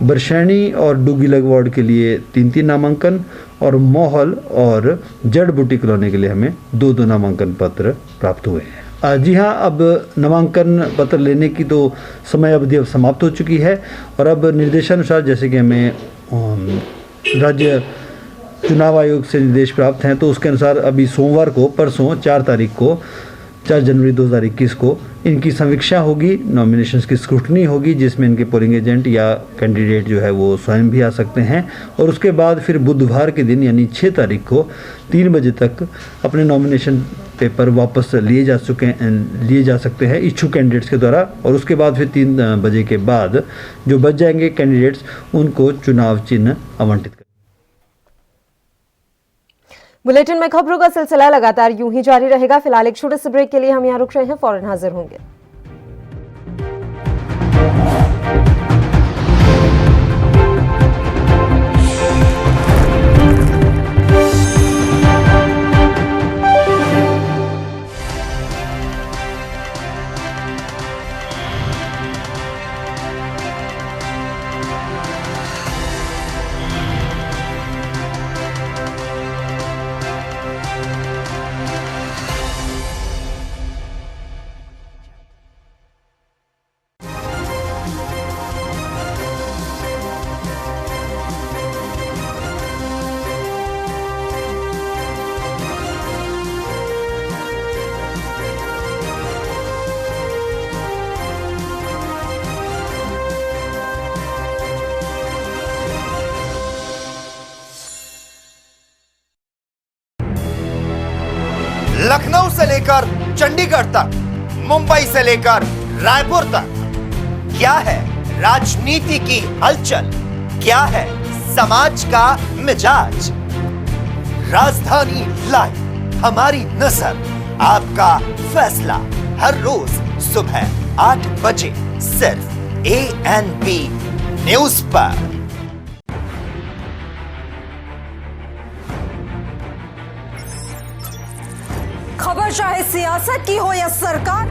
बरशैनी और डुगीलग वार्ड के लिए 3-3 नामांकन और मोहल और जड़ बूटी कॉलोनी के लिए हमें 2-2 नामांकन पत्र प्राप्त हुए हैं। जी हाँ, अब नामांकन पत्र लेने की तो समय अवधि अब समाप्त हो चुकी है और अब निर्देशानुसार जैसे कि हमें राज्य चुनाव आयोग से निर्देश प्राप्त हैं, तो उसके अनुसार अभी सोमवार को, परसों 4 जनवरी 2021 को इनकी समीक्षा होगी, नॉमिनेशंस की स्क्रूटनी होगी, जिसमें इनके पोलिंग एजेंट या कैंडिडेट जो है वो स्वयं भी आ सकते हैं और उसके बाद फिर बुधवार के दिन यानी 6 तारीख को 3 बजे तक अपने नॉमिनेशन पेपर वापस लिए जा सकते हैं इच्छुक कैंडिडेट्स के द्वारा और उसके बाद फिर 3 बजे के बाद जो बच जाएंगे कैंडिडेट्स उनको चुनाव चिन्ह आवंटित करें। बुलेटिन में खबरों का सिलसिला लगातार यूं ही जारी रहेगा। फिलहाल एक छोटे से ब्रेक के लिए हम यहाँ रुक रहे हैं, फौरन हाजिर होंगे। लखनऊ से लेकर चंडीगढ़ तक, मुंबई से लेकर रायपुर तक, क्या है राजनीति की हलचल, क्या है समाज का मिजाज। राजधानी लाइव, हमारी नजर, आपका फैसला, हर रोज सुबह 8 बजे सिर्फ ANP न्यूज पर। खबर चाहे सियासत की हो या सरकार।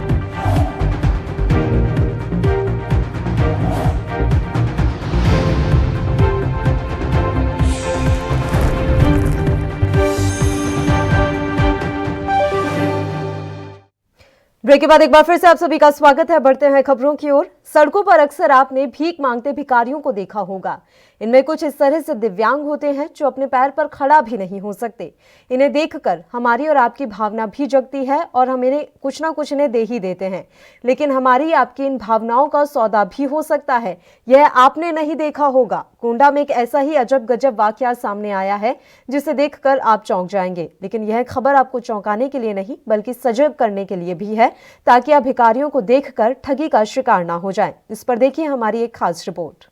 ब्रेक के बाद एक बार फिर से आप सभी का स्वागत है। बढ़ते हैं खबरों की ओर। सड़कों पर अक्सर आपने भीख मांगते भिखारियों को देखा होगा। इनमें कुछ इस तरह से दिव्यांग होते हैं जो अपने पैर पर खड़ा भी नहीं हो सकते। इन्हें देखकर हमारी और आपकी भावना भी जगती है और हम इन्हें कुछ ना कुछ इन्हें दे ही देते हैं, लेकिन हमारी आपकी इन भावनाओं का सौदा भी हो सकता है। यह आपने नहीं देखा होगा। गोंडा में एक ऐसा ही अजब गजब वाकया सामने आया है जिसे देखकर आप चौंक जाएंगे, लेकिन यह खबर आपको चौंकाने के लिए नहीं बल्कि सजग करने के लिए भी है, ताकि आप भिखारियों को देखकर ठगी का शिकार ना हो जाएं। इस पर देखिए हमारी एक खास रिपोर्ट।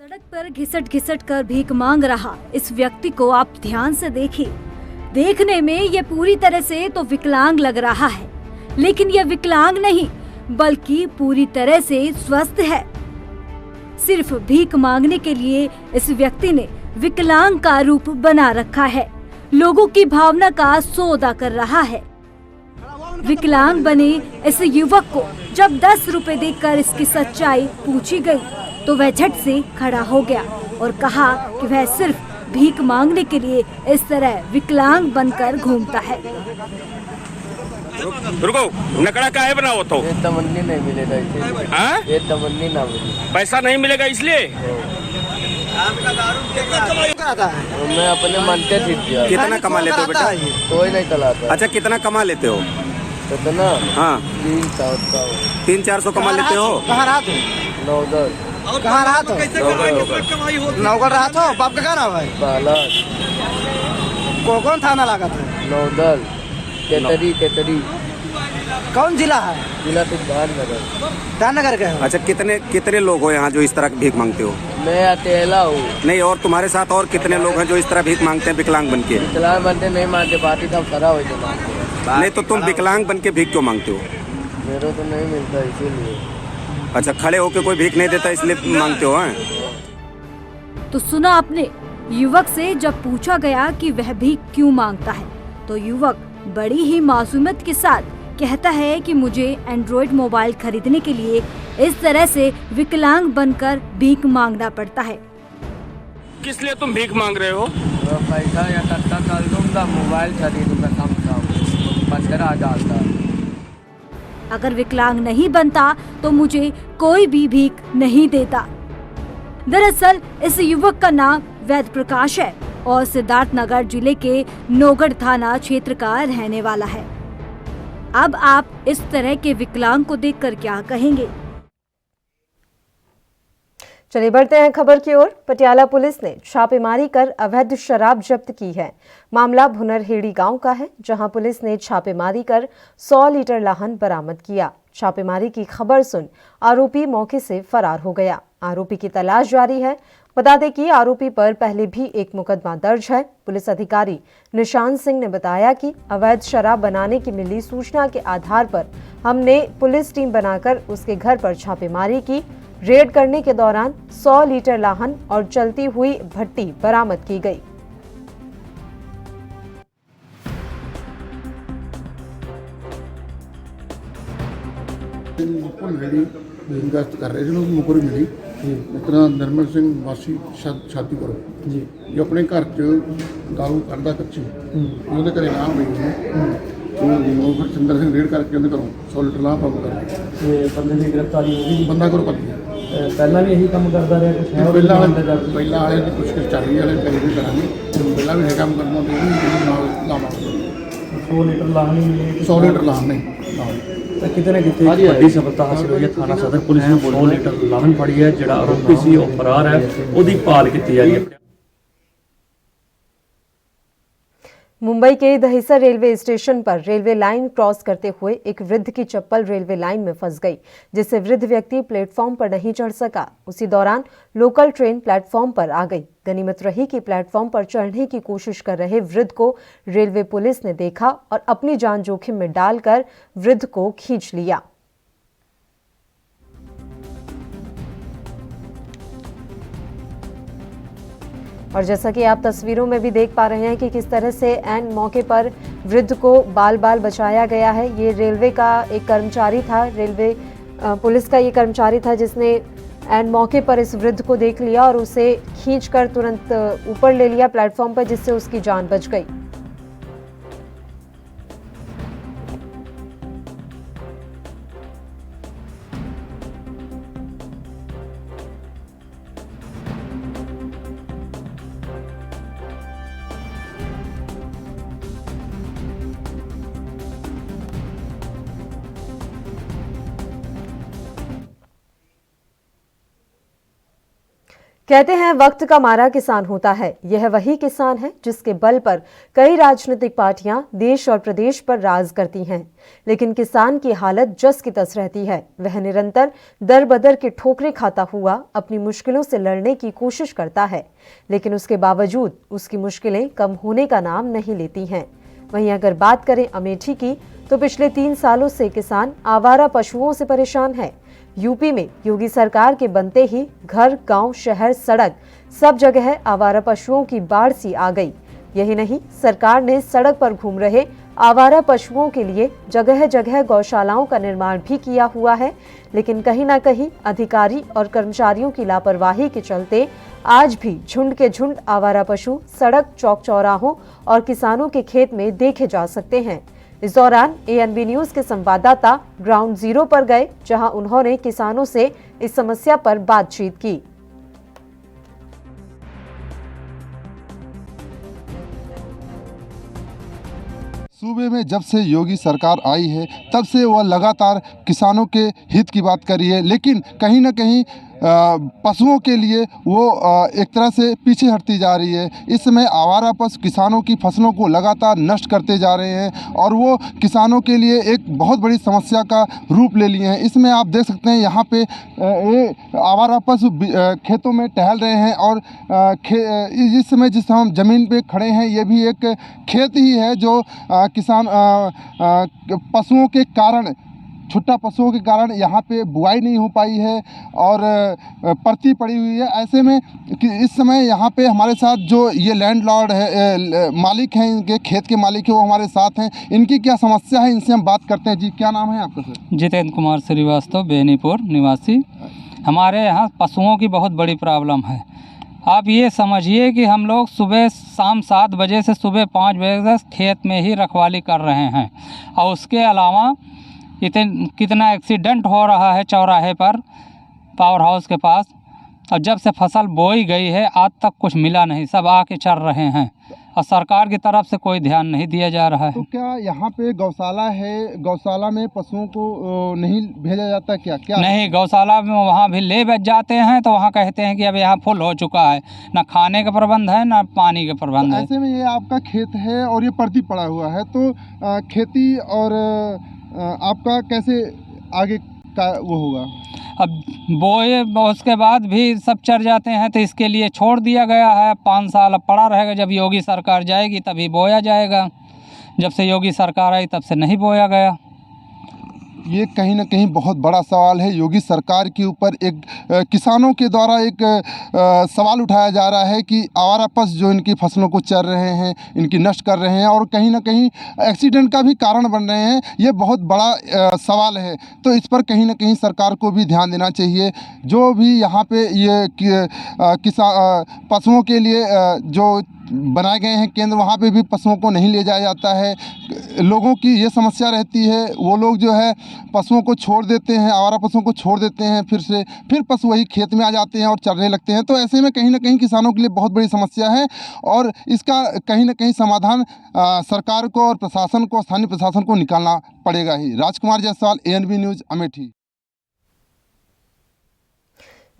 सड़क पर घिसट घिसट कर भीख मांग रहा इस व्यक्ति को आप ध्यान से देखिए। देखने में ये पूरी तरह से तो विकलांग लग रहा है, लेकिन ये विकलांग नहीं बल्कि पूरी तरह से स्वस्थ है। सिर्फ भीख मांगने के लिए इस व्यक्ति ने विकलांग का रूप बना रखा है, लोगों की भावना का सौदा कर रहा है। विकलांग बने इस युवक को जब 10 रुपए देकर इसकी सच्चाई पूछी गई तो वह झट से खड़ा हो गया और कहा कि वह सिर्फ भीख मांगने के लिए इस तरह विकलांग बनकर घूमता है। रुको, नकड़ा काहे बनाओ तो? ये तमन्नी नहीं मिलेगा इसलिए। हाँ? ये तमन्नी ना मिले। पैसा नहीं मिलेगा इसलिए? मैं अपने मन से ठीक किया। कितना कमा लेते हो बेटा? कोई नहीं चलाता। अच्छा, कितना कमा लेते हो? कितना? हाँ, 300-400 कमा लेते हो? कहाँ रहा तू? नौदर। कहाँ रहा तो? नौगढ़ रहा तो? बाप का नाम है? कौन थाना लगा था? नौदल। तेतरी। कौन जिला है? जिला सिद्धार्थनगर। सिद्धार्थनगर के हो? अच्छा, कितने लोग हो यहाँ जो इस तरह भीख मांगते हो? मैं अकेला हूँ। नहीं, और तुम्हारे साथ और कितने लोग हैं जो इस तरह भीख मांगते हैं विकलांग बन के? विकलांग बनते नहीं मांगते, पार्टी सब खड़ा हो जाए। नहीं तो तुम विकलांग बन के भीख क्यों मांगते हो? मेरे को नहीं मिलता इसीलिए। अच्छा, खड़े होके कोई भीख नहीं देता इसलिए मांगते हो? हैं? तो सुना आपने, युवक से जब पूछा गया कि वह भीख क्यों मांगता है तो युवक बड़ी ही मासूमियत के साथ कहता है कि मुझे एंड्रॉइड मोबाइल खरीदने के लिए इस तरह से विकलांग बनकर भीख मांगना पड़ता है। किस लिए तुम भीख मांग रहे हो? पैसा या टट्टा कर दूंगा, मोबाइल खरीदूंगा, कम पंद्रह डालता। अगर विकलांग नहीं बनता तो मुझे कोई भी भीख नहीं देता। दरअसल इस युवक का नाम वैद प्रकाश है और सिद्धार्थनगर जिले के नौगढ़ थाना क्षेत्र का रहने वाला है। अब आप इस तरह के विकलांग को देखकर क्या कहेंगे? चलिए बढ़ते हैं खबर की ओर। पटियाला पुलिस ने छापेमारी कर अवैध शराब जब्त की है। मामला भुनरहेड़ी गांव का है, जहां पुलिस ने छापेमारी कर 100 लीटर लाहन बरामद किया। छापेमारी की खबर सुन आरोपी मौके से फरार हो गया। आरोपी की तलाश जारी है। बता दें कि आरोपी पर पहले भी एक मुकदमा दर्ज है। पुलिस अधिकारी निशान सिंह ने बताया कि अवैध शराब बनाने की मिली सूचना के आधार पर हमने पुलिस टीम बनाकर उसके घर पर छापेमारी की। रेड करने के दौरान 100 लीटर लाहन और चलती हुई भट्टी बरामद की गई। गश्त कर रहे थे, मुकरी मिली इतना निर्मल सिंह वासी छाती करो जी, जो अपने घर च दारू करदा कच्ची ਉਹਦੇ ਘਰੇ ਨਾ ਹੋਈ ਉਹ ਫਿਰ ਚੰਦਰ ਸਿੰਘ ਰੇਡ ਕਰਕੇ ਉਹਦੇ ਘਰੋਂ 100 ਲੀਟਰ ਲਾਹ ਪਾਉ ਕਰ ਤੇ ਬੰਦੇ ਦੀ ਗ੍ਰਿਫਤਾਰੀ ਹੋ ਗਈ। ਬੰਦਾ ਕੋਲ ਪੱਕੀ ਪਹਿਲਾਂ ਵੀ ਇਹੀ ਕੰਮ ਕਰਦਾ ਰਿਹਾ ਕੁਛ ਹੈ? ਪਹਿਲਾਂ ਵਾਲੇ ਦੀ ਪੁੱਛਗਿੱਛ ਚੱਲ ਰਹੀ ਹੈ, ਹਲੇ ਕਰੀ ਕਰਾਂਗੇ। ਪਹਿਲਾਂ ਵੀ ਇਹ ਕੰਮ ਕਰਨਾ ਤੇ ਉਹਨੂੰ ਨਾਲ ਲਾਵਾਂਗੇ। 100 ਲੀਟਰ ਲਾਹਣ ਹੀ ਮਿਲੇ। 100 ਲੀਟਰ ਲਾਹਣ ਨਹੀਂ ਤਾਂ ਕਿਤੇ ਨਾ ਕਿਤੇ ਵੱਡੀ ਸਫਲਤਾ ਹਾਸਲ ਹੋਈ ਹੈ। ਥਾਣਾ ਸਦਰ ਪੁਲਿਸ ਨੇ 100 ਲੀਟਰ ਲਾਹਣ ਫੜੀ ਹੈ। ਜਿਹੜਾ ਆਰੋਪੀ ਸੀ ਉਹ ਫਰਾਰ ਹੈ, ਉਹਦੀ ਭਾਲ ਕੀਤੀ ਜਾ ਰਹੀ ਹੈ। मुंबई के दहिसर रेलवे स्टेशन पर रेलवे लाइन क्रॉस करते हुए एक वृद्ध की चप्पल रेलवे लाइन में फंस गई, जिससे वृद्ध व्यक्ति प्लेटफॉर्म पर नहीं चढ़ सका। उसी दौरान लोकल ट्रेन प्लेटफॉर्म पर आ गई। गनीमत रही कि प्लेटफॉर्म पर चढ़ने की कोशिश कर रहे वृद्ध को रेलवे पुलिस ने देखा और अपनी जान जोखिम में डालकर वृद्ध को खींच लिया। और जैसा कि आप तस्वीरों में भी देख पा रहे हैं कि किस तरह से एन मौके पर वृद्ध को बाल बाल बचाया गया है। ये रेलवे का एक कर्मचारी था, रेलवे पुलिस का ये कर्मचारी था जिसने एंड मौके पर इस वृद्ध को देख लिया और उसे खींचकर तुरंत ऊपर ले लिया प्लेटफॉर्म पर, जिससे उसकी जान बच गई। कहते हैं वक्त का मारा किसान होता है। यह वही किसान है जिसके बल पर कई राजनीतिक पार्टियां देश और प्रदेश पर राज करती हैं, लेकिन किसान की हालत जस की तस रहती है। वह निरंतर दर बदर के ठोकरें खाता हुआ अपनी मुश्किलों से लड़ने की कोशिश करता है, लेकिन उसके बावजूद उसकी मुश्किलें कम होने का नाम नहीं लेती हैं। वहीं अगर बात करें अमेठी की, तो पिछले 3 सालों से किसान आवारा पशुओं से परेशान है। यूपी में योगी सरकार के बनते ही घर, गांव, शहर, सड़क सब जगह आवारा पशुओं की बाढ़ सी आ गई। यही नहीं, सरकार ने सड़क पर घूम रहे आवारा पशुओं के लिए जगह जगह गौशालाओं का निर्माण भी किया हुआ है, लेकिन कहीं ना कहीं अधिकारी और कर्मचारियों की लापरवाही के चलते आज भी झुंड के झुंड आवारा पशु सड़क, चौक चौराहों और किसानों के खेत में देखे जा सकते हैं। इस दौरान ANB न्यूज के संवाददाता ग्राउंड जीरो पर गए, जहां उन्होंने किसानों से इस समस्या पर बातचीत की। सूबे में जब से योगी सरकार आई है तब से वह लगातार किसानों के हित की बात कर रही है, लेकिन कहीं ना कहीं पशुओं के लिए वो एक तरह से पीछे हटती जा रही है। इस समय आवारा पशु किसानों की फसलों को लगातार नष्ट करते जा रहे हैं और वो किसानों के लिए एक बहुत बड़ी समस्या का रूप ले लिए हैं। इसमें आप देख सकते हैं यहाँ पे ये आवारा पशु खेतों में टहल रहे हैं और इस समय जिस हम ज़मीन पे खड़े हैं ये भी एक खेत ही है जो किसान पशुओं के कारण, छुट्टा पशुओं के कारण यहाँ पे बुआई नहीं हो पाई है और परती पड़ी हुई है। ऐसे में कि इस समय यहाँ पे हमारे साथ जो ये लैंडलॉर्ड है, मालिक हैं, इनके खेत के मालिक हैं, वो हमारे साथ हैं। इनकी क्या समस्या है, इनसे हम बात करते हैं। जी, क्या नाम है आपका सर? जितेंद्र कुमार श्रीवास्तव, बेनीपुर निवासी। हमारे यहाँ पशुओं की बहुत बड़ी प्रॉब्लम है। आप ये समझिए कि हम लोग सुबह शाम 7 बजे से सुबह 5 बजे तक खेत में ही रखवाली कर रहे हैं और उसके अलावा कितना एक्सीडेंट हो रहा है चौराहे पर, पावर हाउस के पास। और जब से फसल बोई गई है आज तक कुछ मिला नहीं, सब आके चर रहे हैं और सरकार की तरफ से कोई ध्यान नहीं दिया जा रहा है। तो क्या यहाँ पे गौशाला है, गौशाला में पशुओं को नहीं भेजा जाता क्या? क्या नहीं, गौशाला में वहाँ भी ले बैठ जाते हैं तो वहाँ कहते हैं कि अब यहाँ फुल हो चुका है, ना खाने का प्रबंध है ना पानी का प्रबंध है। ऐसे में ये आपका खेत है और ये परती पड़ा हुआ है, तो खेती और आपका कैसे आगे का वो होगा? अब बोए उसके बाद भी सब चर जाते हैं, तो इसके लिए छोड़ दिया गया है। 5 साल अब पड़ा रहेगा, जब योगी सरकार जाएगी तभी बोया जाएगा। जब से योगी सरकार आई तब से नहीं बोया गया। ये कहीं ना कहीं बहुत बड़ा सवाल है। योगी सरकार के ऊपर एक किसानों के द्वारा एक सवाल उठाया जा रहा है कि आवारा पशु जो इनकी फसलों को चर रहे हैं, इनकी नष्ट कर रहे हैं और कहीं ना कहीं एक्सीडेंट का भी कारण बन रहे हैं। ये बहुत बड़ा सवाल है, तो इस पर कहीं ना कहीं सरकार को भी ध्यान देना चाहिए। जो भी यहाँ पे ये पशुओं के लिए जो बनाए गए हैं केंद्र, वहाँ पे भी पशुओं को नहीं ले जाया जाता है। लोगों की ये समस्या रहती है, वो लोग जो है पशुओं को छोड़ देते हैं, आवारा पशुओं को छोड़ देते हैं, फिर पशु वही खेत में आ जाते हैं और चरने लगते हैं। तो ऐसे में कहीं ना कहीं किसानों के लिए बहुत बड़ी समस्या है और इसका कहीं ना कहीं समाधान सरकार को और प्रशासन को, स्थानीय प्रशासन को निकालना पड़ेगा ही। राजकुमार जायसवाल, ANB न्यूज़, अमेठी।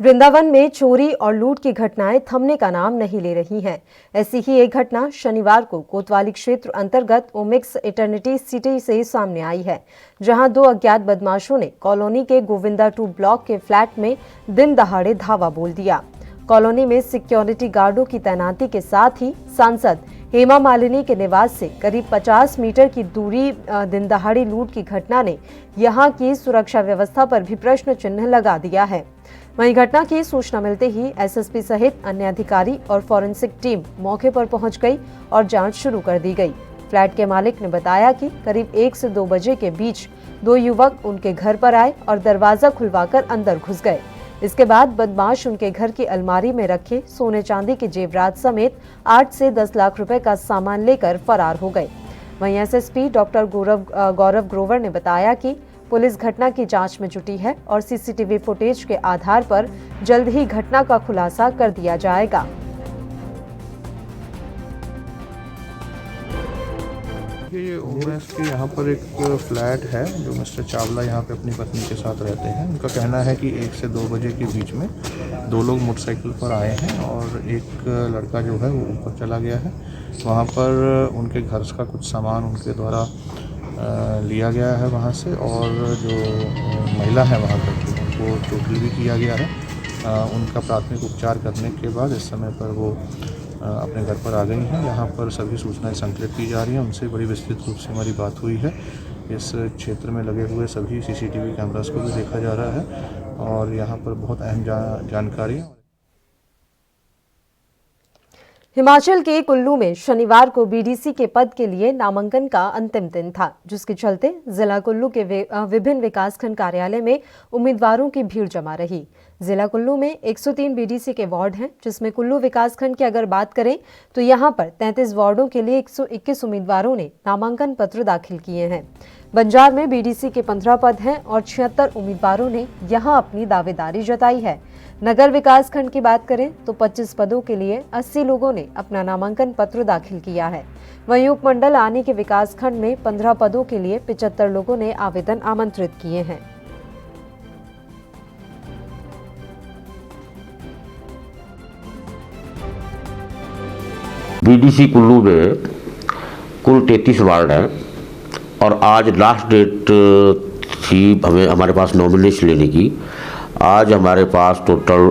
वृंदावन में चोरी और लूट की घटनाएं थमने का नाम नहीं ले रही हैं। ऐसी ही एक घटना शनिवार को कोतवाली क्षेत्र अंतर्गत ओमिक्स इटर्निटी सिटी से सामने आई है, जहां 2 अज्ञात बदमाशों ने कॉलोनी के गोविंदा 2 ब्लॉक के फ्लैट में दिन दहाड़े धावा बोल दिया। कॉलोनी में सिक्योरिटी गार्डों की तैनाती के साथ ही सांसद हेमा मालिनी के निवास से करीब 50 मीटर की दूरी दिन दहाड़ी लूट की घटना ने यहां की सुरक्षा व्यवस्था पर भी प्रश्न चिन्ह लगा दिया है। वहीं घटना की सूचना मिलते ही SSP सहित अन्य अधिकारी और फॉरेंसिक टीम मौके पर पहुंच गई और जांच शुरू कर दी गई। फ्लैट के मालिक ने बताया कि करीब 1 से 2 बजे के बीच 2 युवक उनके घर पर आए और दरवाजा खुलवाकर अंदर घुस गए। इसके बाद बदमाश उनके घर की अलमारी में रखे सोने चांदी के जेवरात समेत 8 से 10 लाख रुपए का सामान लेकर फरार हो गए। वहीं एसएसपी डॉक्टर गौरव ग्रोवर ने बताया कि पुलिस घटना की जांच में जुटी है और सीसीटीवी फुटेज के आधार पर जल्द ही घटना का खुलासा कर दिया जाएगा। ये ओवरस के यहाँ पर एक फ्लैट है जो मिस्टर चावला यहाँ पे अपनी पत्नी के साथ रहते हैं। उनका कहना है कि 1 से 2 बजे के बीच में 2 लोग मोटरसाइकिल पर आए हैं और एक लड़का जो है वो ऊपर चला गया है। वहाँ पर उनके घर का कुछ सामान उनके द्वारा लिया गया है वहाँ से, और जो महिला है वहाँ पर की उनको चोटिल भी किया गया है। उनका प्राथमिक उपचार करने के बाद इस समय पर वो अपने घर पर आ गई हैं। यहाँ पर सभी सूचनाएं संकलित की जा रही हैं। उनसे बड़ी विस्तृत रूप से हमारी बात हुई है। इस क्षेत्र में लगे हुए सभी सीसीटीवी कैमरास को भी देखा जा रहा है और यहाँ पर बहुत अहम जानकारी। हिमाचल के कुल्लू में शनिवार को बीडीसी के पद के लिए नामांकन का अंतिम दिन था, जिसके चलते जिला कुल्लू के विभिन्न विकासखंड कार्यालय में उम्मीदवारों की भीड़ जमा रही। जिला कुल्लू में 103 बीडीसी के वार्ड हैं, जिसमें कुल्लू विकासखंड की अगर बात करें तो यहां पर 33 वार्डों के लिए 121 उम्मीदवारों ने नामांकन पत्र दाखिल किए हैं। बंजार में बीडीसी के 15 पद हैं और 76 उम्मीदवारों ने यहां अपनी दावेदारी जताई है। नगर विकास खंड की बात करें तो 25 पदों के लिए 80 लोगों ने अपना नामांकन पत्र दाखिल किया है। वहीं उपमंडल आनी के विकास खंड में 15 पदों के लिए 75 लोगों ने आवेदन आमंत्रित किए हैं। बीडीसी कुल्लू में कुल 33 वार्ड हैं और आज लास्ट डेट थी हमारे पास नॉमिनेशन लेने की। आज हमारे पास टोटल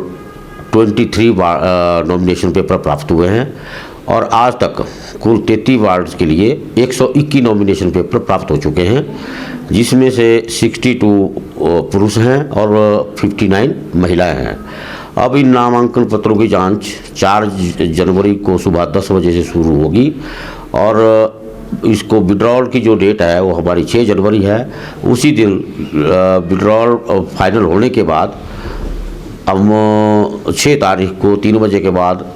23 नॉमिनेशन पेपर प्राप्त हुए हैं और आज तक कुल 33 वार्ड्स के लिए 121 नॉमिनेशन पेपर प्राप्त हो चुके हैं, जिसमें से 62 पुरुष हैं और 59 महिलाएं हैं। अब इन नामांकन पत्रों की जांच 4 जनवरी को सुबह 10 बजे से शुरू होगी और इसको विड्रॉल की जो डेट है वो हमारी 6 जनवरी है। उसी दिन विड्रॉल फाइनल होने के बाद हम 6 तारीख को 3 बजे के बाद।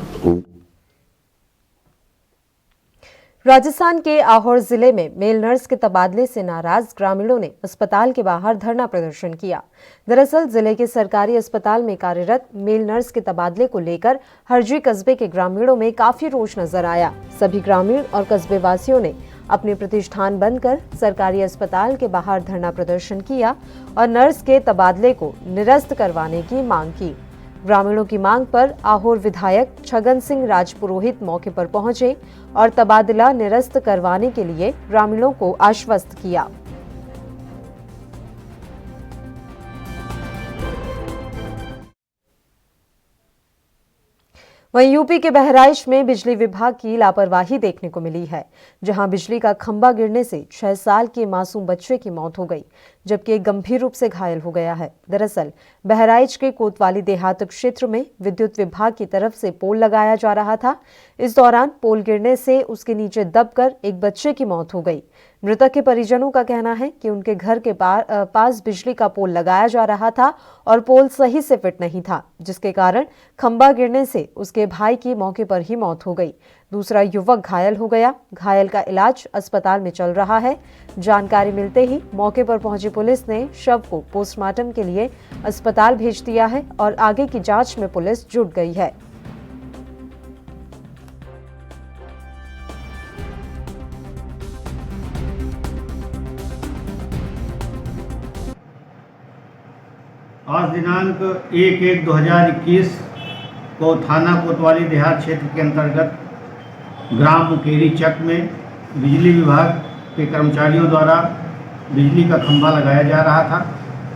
राजस्थान के आहोर जिले में मेल नर्स के तबादले से नाराज ग्रामीणों ने अस्पताल के बाहर धरना प्रदर्शन किया। दरअसल जिले के सरकारी अस्पताल में कार्यरत मेल नर्स के तबादले को लेकर हरजी कस्बे के ग्रामीणों में काफी रोष नजर आया। सभी ग्रामीण और कस्बे वासियों ने अपने प्रतिष्ठान बंद कर सरकारी अस्पताल के बाहर धरना प्रदर्शन किया और नर्स के तबादले को निरस्त करवाने की मांग की। ग्रामीणों की मांग पर आहोर विधायक छगन सिंह राजपुरोहित मौके पर पहुंचे और तबादला निरस्त करवाने के लिए ग्रामीणों को आश्वस्त किया। वहीं यूपी के बहराइच में बिजली विभाग की लापरवाही देखने को मिली है, जहां बिजली का खंभा गिरने से 6 साल के मासूम बच्चे की मौत हो गई, जबकि एक गंभीर रूप से घायल हो गया है। दरअसल बहराइच के कोतवाली देहात क्षेत्र में विद्युत विभाग की तरफ से पोल लगाया जा रहा था। इस दौरान पोल गिरने से उसके नीचे दबकर एक बच्चे की मौत हो गई। मृतक के परिजनों का कहना है कि उनके घर के पास बिजली का पोल लगाया जा रहा था और पोल सही से फिट नहीं था, जिसके कारण खंभा गिरने से उसके भाई की मौके पर ही मौत हो गई। दूसरा युवक घायल हो गया। घायल का इलाज अस्पताल में चल रहा है। जानकारी मिलते ही मौके पर पहुंची पुलिस ने शव को पोस्टमार्टम के लिए अस्पताल भेज दिया है और आगे की जांच में पुलिस जुट गई है। आज दिनांक 1/1/2021 को थाना कोतवाली देहात क्षेत्र के अंतर्गत ग्राम मुकेरी चक में बिजली विभाग के कर्मचारियों द्वारा बिजली का खंभा लगाया जा रहा था।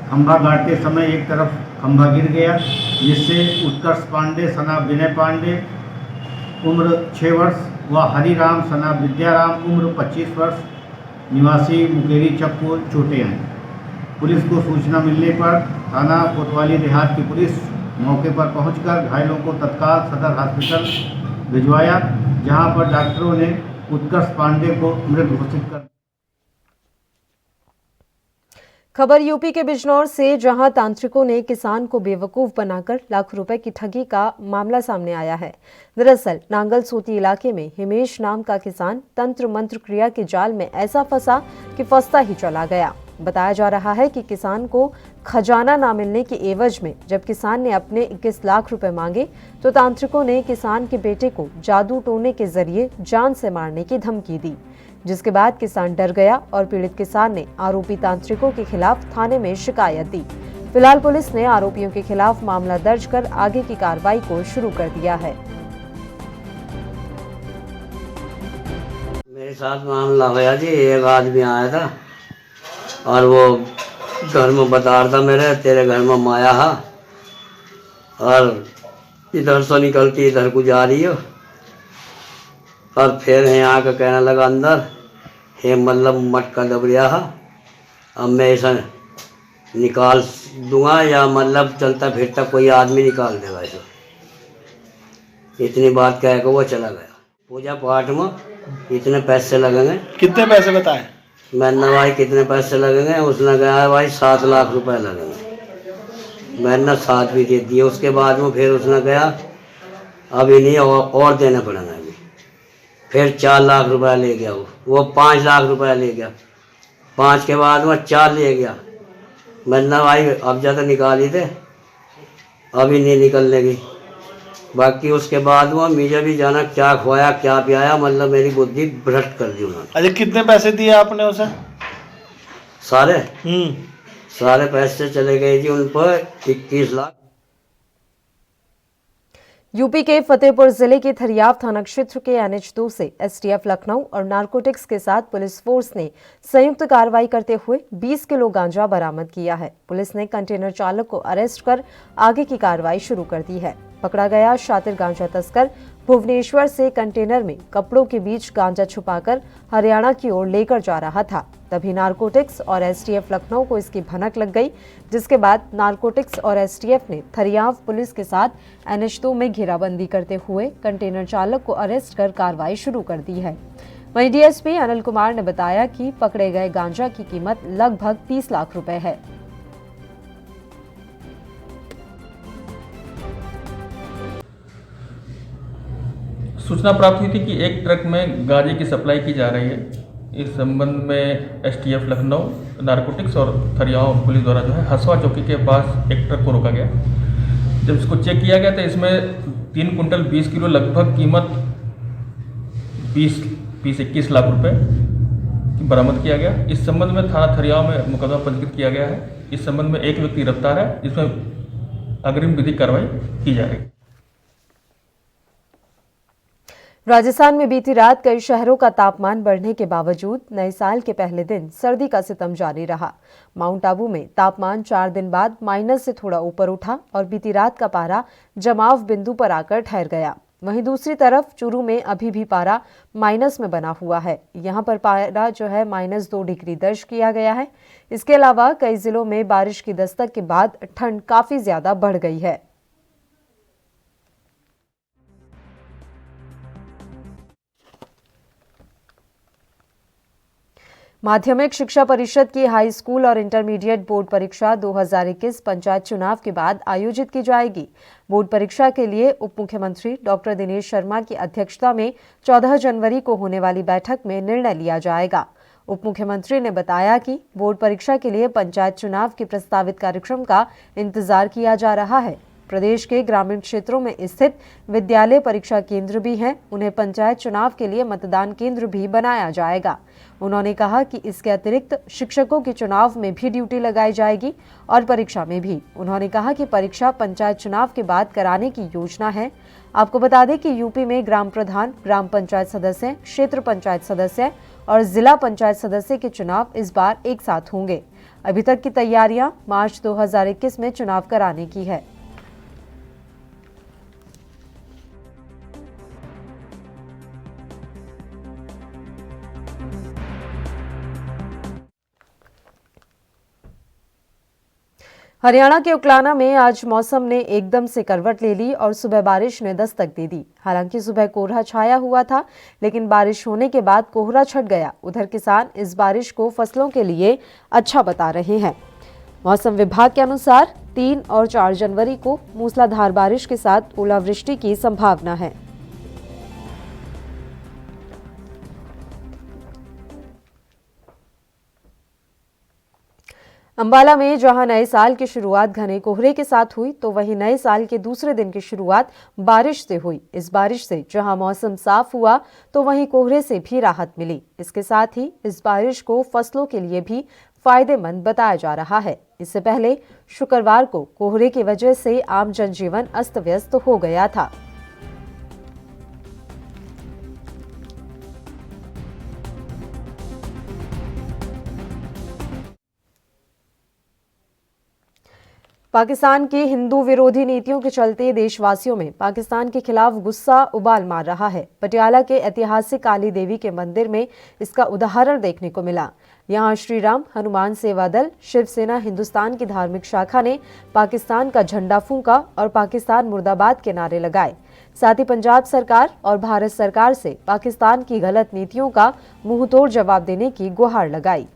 खंभा गाड़ते समय एक तरफ खंभा गिर गया, जिससे उत्कर्ष पांडे सना विनय पांडे उम्र 6 वर्ष व हरिराम सना विद्याराम उम्र 25 वर्ष निवासी मुकेरी चक को चोटें आईं। पुलिस को सूचना मिलने पर थाना कोतवाली देहात की पुलिस मौके पर पहुंचकर घायलों को तत्काल सदर हॉस्पिटल भिजवाया, जहां पर डॉक्टरों ने उत्कर्ष पांडे को मृत घोषित कर। खबर यूपी के बिजनौर से, जहां तांत्रिकों ने किसान को बेवकूफ बनाकर लाख रुपए की ठगी का मामला सामने आया है। दरअसल नांगल सोती इलाके में हिमेश नाम का किसान तंत्र मंत्र क्रिया के जाल में ऐसा फंसा कि फंसता ही चला गया। बताया जा रहा है कि किसान को खजाना ना मिलने की एवज में जब किसान ने अपने 21 लाख रुपए मांगे तो तांत्रिकों ने किसान के बेटे को जादू टोने के जरिए जान से मारने की धमकी दी, जिसके बाद किसान डर गया और पीड़ित किसान ने आरोपी तांत्रिकों के खिलाफ थाने में शिकायत दी। फिलहाल पुलिस ने आरोपियों के खिलाफ मामला दर्ज कर आगे की कार्रवाई को शुरू कर दिया है। मेरे साथ मामला हुआ जी, एक आदमी आया था और वो घर में बता रहा था मेरे तेरे घर में माया है और इधर से निकलती इधर को जा रही हो, और फिर यहाँ का कहने लगा अंदर हे मतलब मटका दबरिया है, अब मैं ऐसा निकाल दूंगा या मतलब चलता फिरता कोई आदमी निकाल देगा ऐसा। इतनी बात कह के वो चला गया। पूजा पाठ में इतने पैसे लगेंगे। कितने पैसे बताए? मैंने भाई कितने पैसे लगेंगे, उसने कहा भाई 7 लाख रुपए लगेंगे। मैंने 7 भी दे दिए। उसके बाद में फिर उसने कहा अभी नहीं और देने पड़ेंगे। अभी फिर 4 लाख रुपया ले गया। वो 5 लाख रुपया ले गया। 5 के बाद में 4 ले गया। मैंने भाई अब ज़्यादा निकाली थे, अभी नहीं निकलने की। बाकी उसके बाद वो मुझे भी जाना क्या खुआया क्या पियाया, मतलब मेरी बुद्धि भ्रष्ट कर दी उन्होंने। अच्छा, कितने पैसे दिए आपने उसे? सारे पैसे चले गए जी उन पर 21 लाख। यूपी के फतेहपुर जिले के थरियाव थाना क्षेत्र के NH2 से STF लखनऊ और नारकोटिक्स के साथ पुलिस फोर्स ने संयुक्त कार्रवाई करते हुए 20 किलो गांजा बरामद किया है। पुलिस ने कंटेनर चालक को अरेस्ट कर आगे की कार्रवाई शुरू कर दी है। पकड़ा गया शातिर गांजा तस्कर भुवनेश्वर से कंटेनर में कपड़ों के बीच गांजा छुपाकर हरियाणा की ओर लेकर जा रहा था। तभी नारकोटिक्स और STF लखनऊ को इसकी भनक लग गई, जिसके बाद नारकोटिक्स और STF ने थरियाव पुलिस के साथ NH2 में घेराबंदी करते हुए कंटेनर चालक को अरेस्ट कर कार्रवाई शुरू कर दी है। वहीं DSP अनिल कुमार ने बताया कि पकड़े गए गांजा की कीमत लगभग 30 लाख रुपए है। सूचना प्राप्त हुई थी कि एक ट्रक में गांजे की सप्लाई की जा रही है। इस संबंध में STF लखनऊ, नारकोटिक्स और थरियाव पुलिस द्वारा जो है हसवा चौकी के पास एक ट्रक को रोका गया। जब इसको चेक किया गया तो इसमें 3 कुंटल 20 किलो लगभग कीमत 21 लाख रुपए की बरामद किया गया। इस संबंध में थाना थरियाव में मुकदमा पंजीकृत किया गया है। इस संबंध में एक व्यक्ति गिरफ्तार है, जिसमें अग्रिम विधिक कार्रवाई की जा रही है। राजस्थान में बीती रात कई शहरों का तापमान बढ़ने के बावजूद नए साल के पहले दिन सर्दी का सितम जारी रहा। माउंट आबू में तापमान 4 दिन बाद माइनस से थोड़ा ऊपर उठा और बीती रात का पारा जमाव बिंदु पर आकर ठहर गया। वहीं दूसरी तरफ चूरू में अभी भी पारा माइनस में बना हुआ है। यहां पर पारा जो है -2 डिग्री दर्ज किया गया है। इसके अलावा कई जिलों में बारिश की दस्तक के बाद ठंड काफी ज्यादा बढ़ गई है। माध्यमिक शिक्षा परिषद की हाई स्कूल और इंटरमीडिएट बोर्ड परीक्षा 2021 पंचायत चुनाव के बाद आयोजित की जाएगी। बोर्ड परीक्षा के लिए उप मुख्यमंत्री डॉक्टर दिनेश शर्मा की अध्यक्षता में 14 जनवरी को होने वाली बैठक में निर्णय लिया जाएगा। उप मुख्यमंत्री ने बताया कि बोर्ड परीक्षा के लिए पंचायत चुनाव के प्रस्तावित कार्यक्रम का इंतजार किया जा रहा है। प्रदेश के ग्रामीण क्षेत्रों में स्थित विद्यालय परीक्षा केंद्र भी हैं, उन्हें पंचायत चुनाव के लिए मतदान केंद्र भी बनाया जाएगा। उन्होंने कहा कि इसके अतिरिक्त शिक्षकों के चुनाव में भी ड्यूटी लगाई जाएगी और परीक्षा में भी। उन्होंने कहा कि परीक्षा पंचायत चुनाव के बाद कराने की योजना है। आपको बता दें कि यूपी में ग्राम प्रधान, ग्राम पंचायत सदस्य, क्षेत्र पंचायत सदस्य और जिला पंचायत सदस्य के चुनाव इस बार एक साथ होंगे। अभी तक की तैयारियां मार्च 2021 में चुनाव कराने की है। हरियाणा के उकलाना में आज मौसम ने एकदम से करवट ले ली और सुबह बारिश ने दस्तक दे दी। हालांकि सुबह कोहरा छाया हुआ था, लेकिन बारिश होने के बाद कोहरा छट गया। उधर किसान इस बारिश को फसलों के लिए अच्छा बता रहे हैं। मौसम विभाग के अनुसार 3 और 4 जनवरी को मूसलाधार बारिश के साथ ओलावृष्टि की संभावना है। अंबाला में जहां नए साल की शुरुआत घने कोहरे के साथ हुई, तो वहीं नए साल के दूसरे दिन की शुरुआत बारिश से हुई। इस बारिश से जहां मौसम साफ हुआ, तो वहीं कोहरे से भी राहत मिली। इसके साथ ही इस बारिश को फसलों के लिए भी फायदेमंद बताया जा रहा है। इससे पहले शुक्रवार को कोहरे की वजह से आम जनजीवन अस्त व्यस्त हो गया था। पाकिस्तान की हिंदू विरोधी नीतियों के चलते देशवासियों में पाकिस्तान के खिलाफ गुस्सा उबाल मार रहा है। पटियाला के ऐतिहासिक काली देवी के मंदिर में इसका उदाहरण देखने को मिला। यहां श्री राम हनुमान सेवा दल, शिवसेना हिंदुस्तान की धार्मिक शाखा ने पाकिस्तान का झंडा फूंका और पाकिस्तान मुर्दाबाद के नारे लगाए। साथ ही पंजाब सरकार और भारत सरकार से पाकिस्तान की गलत नीतियों का मुंहतोड़ जवाब देने की गुहार लगाई।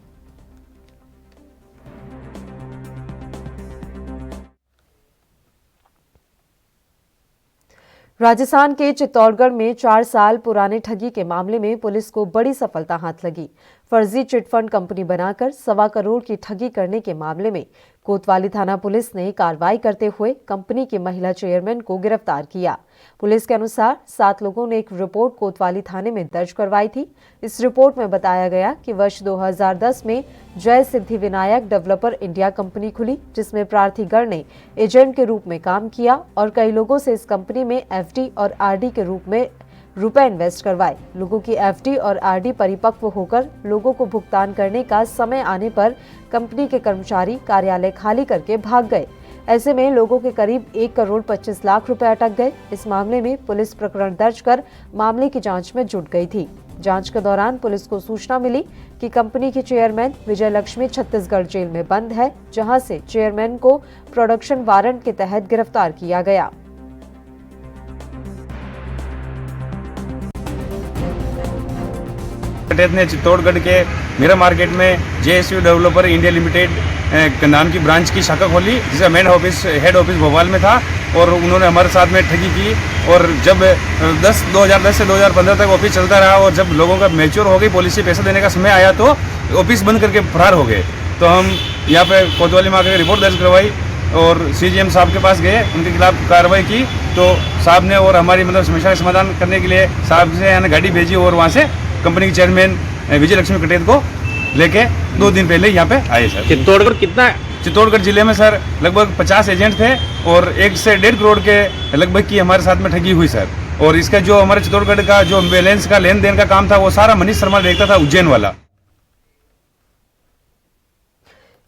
राजस्थान के चित्तौड़गढ़ में 4 साल पुराने ठगी के मामले में पुलिस को बड़ी सफलता हाथ लगी। फर्जी चिटफंड कंपनी बनाकर 1.25 करोड़ की ठगी करने के मामले में कोतवाली थाना पुलिस ने कार्रवाई करते हुए कंपनी की महिला चेयरमैन को गिरफ्तार किया। पुलिस के अनुसार 7 लोगों ने एक रिपोर्ट कोतवाली थाने में दर्ज करवाई थी। इस रिपोर्ट में बताया गया कि वर्ष 2010 में जय Siddhi Vinayak developer India company खुली, जिसमें प्रार्थीगण ने एजेंट के रूप में काम किया और कई लोगों से इस कंपनी में एफडी और आरडी के रूप में रुपए इन्वेस्ट करवाए। लोगों की एफडी और आरडी परिपक्व होकर लोगों को भुगतान करने का समय आने पर कंपनी के कर्मचारी कार्यालय खाली करके भाग गए। ऐसे में लोगों के करीब 1 करोड़ 25 लाख रुपए अटक गए। इस मामले में पुलिस प्रकरण दर्ज कर मामले की जांच में जुट गई थी। जांच के दौरान पुलिस को सूचना मिली कि कंपनी की चेयरमैन विजय लक्ष्मी छत्तीसगढ़ जेल में बंद है, जहां से चेयरमैन को प्रोडक्शन वारंट के तहत गिरफ्तार किया गया। ने चित्तौड़गढ़ के मेरा मार्केट में जेएसयू डेवलपर इंडिया लिमिटेड नाम की ब्रांच की शाखा खोली, जिसका main office head office Bhopal में था, और उन्होंने हमारे साथ में ठगी की। और जब 2010 से 2015 तक ऑफिस चलता रहा और जब लोगों का मैच्योर हो गई, पॉलिसी पैसा देने का समय आया, तो ऑफिस बंद करके फरार हो गए। तो हम यहाँ पे कोतवाली में आकर रिपोर्ट दर्ज करवाई और सीजीएम साहब के पास गए, उनके खिलाफ कार्रवाई की। तो साहब ने और हमारी समस्या का समाधान करने के लिए साहब से यहाँ गाड़ी भेजी और वहाँ से कंपनी के चेयरमैन विजय लक्ष्मी कटेत को लेके 2 दिन पहले यहाँ पे आए सर। चित्तौड़गढ़ जिले में सर लगभग 50 एजेंट थे और 1 से 1.5 करोड़ के लगभग की हमारे साथ में ठगी हुई सर। और इसका जो हमारे चित्तौड़गढ़ का जो बैलेंस का लेन देन का काम था, वो सारा मनीष शर्मा देखता था, उज्जैन वाला।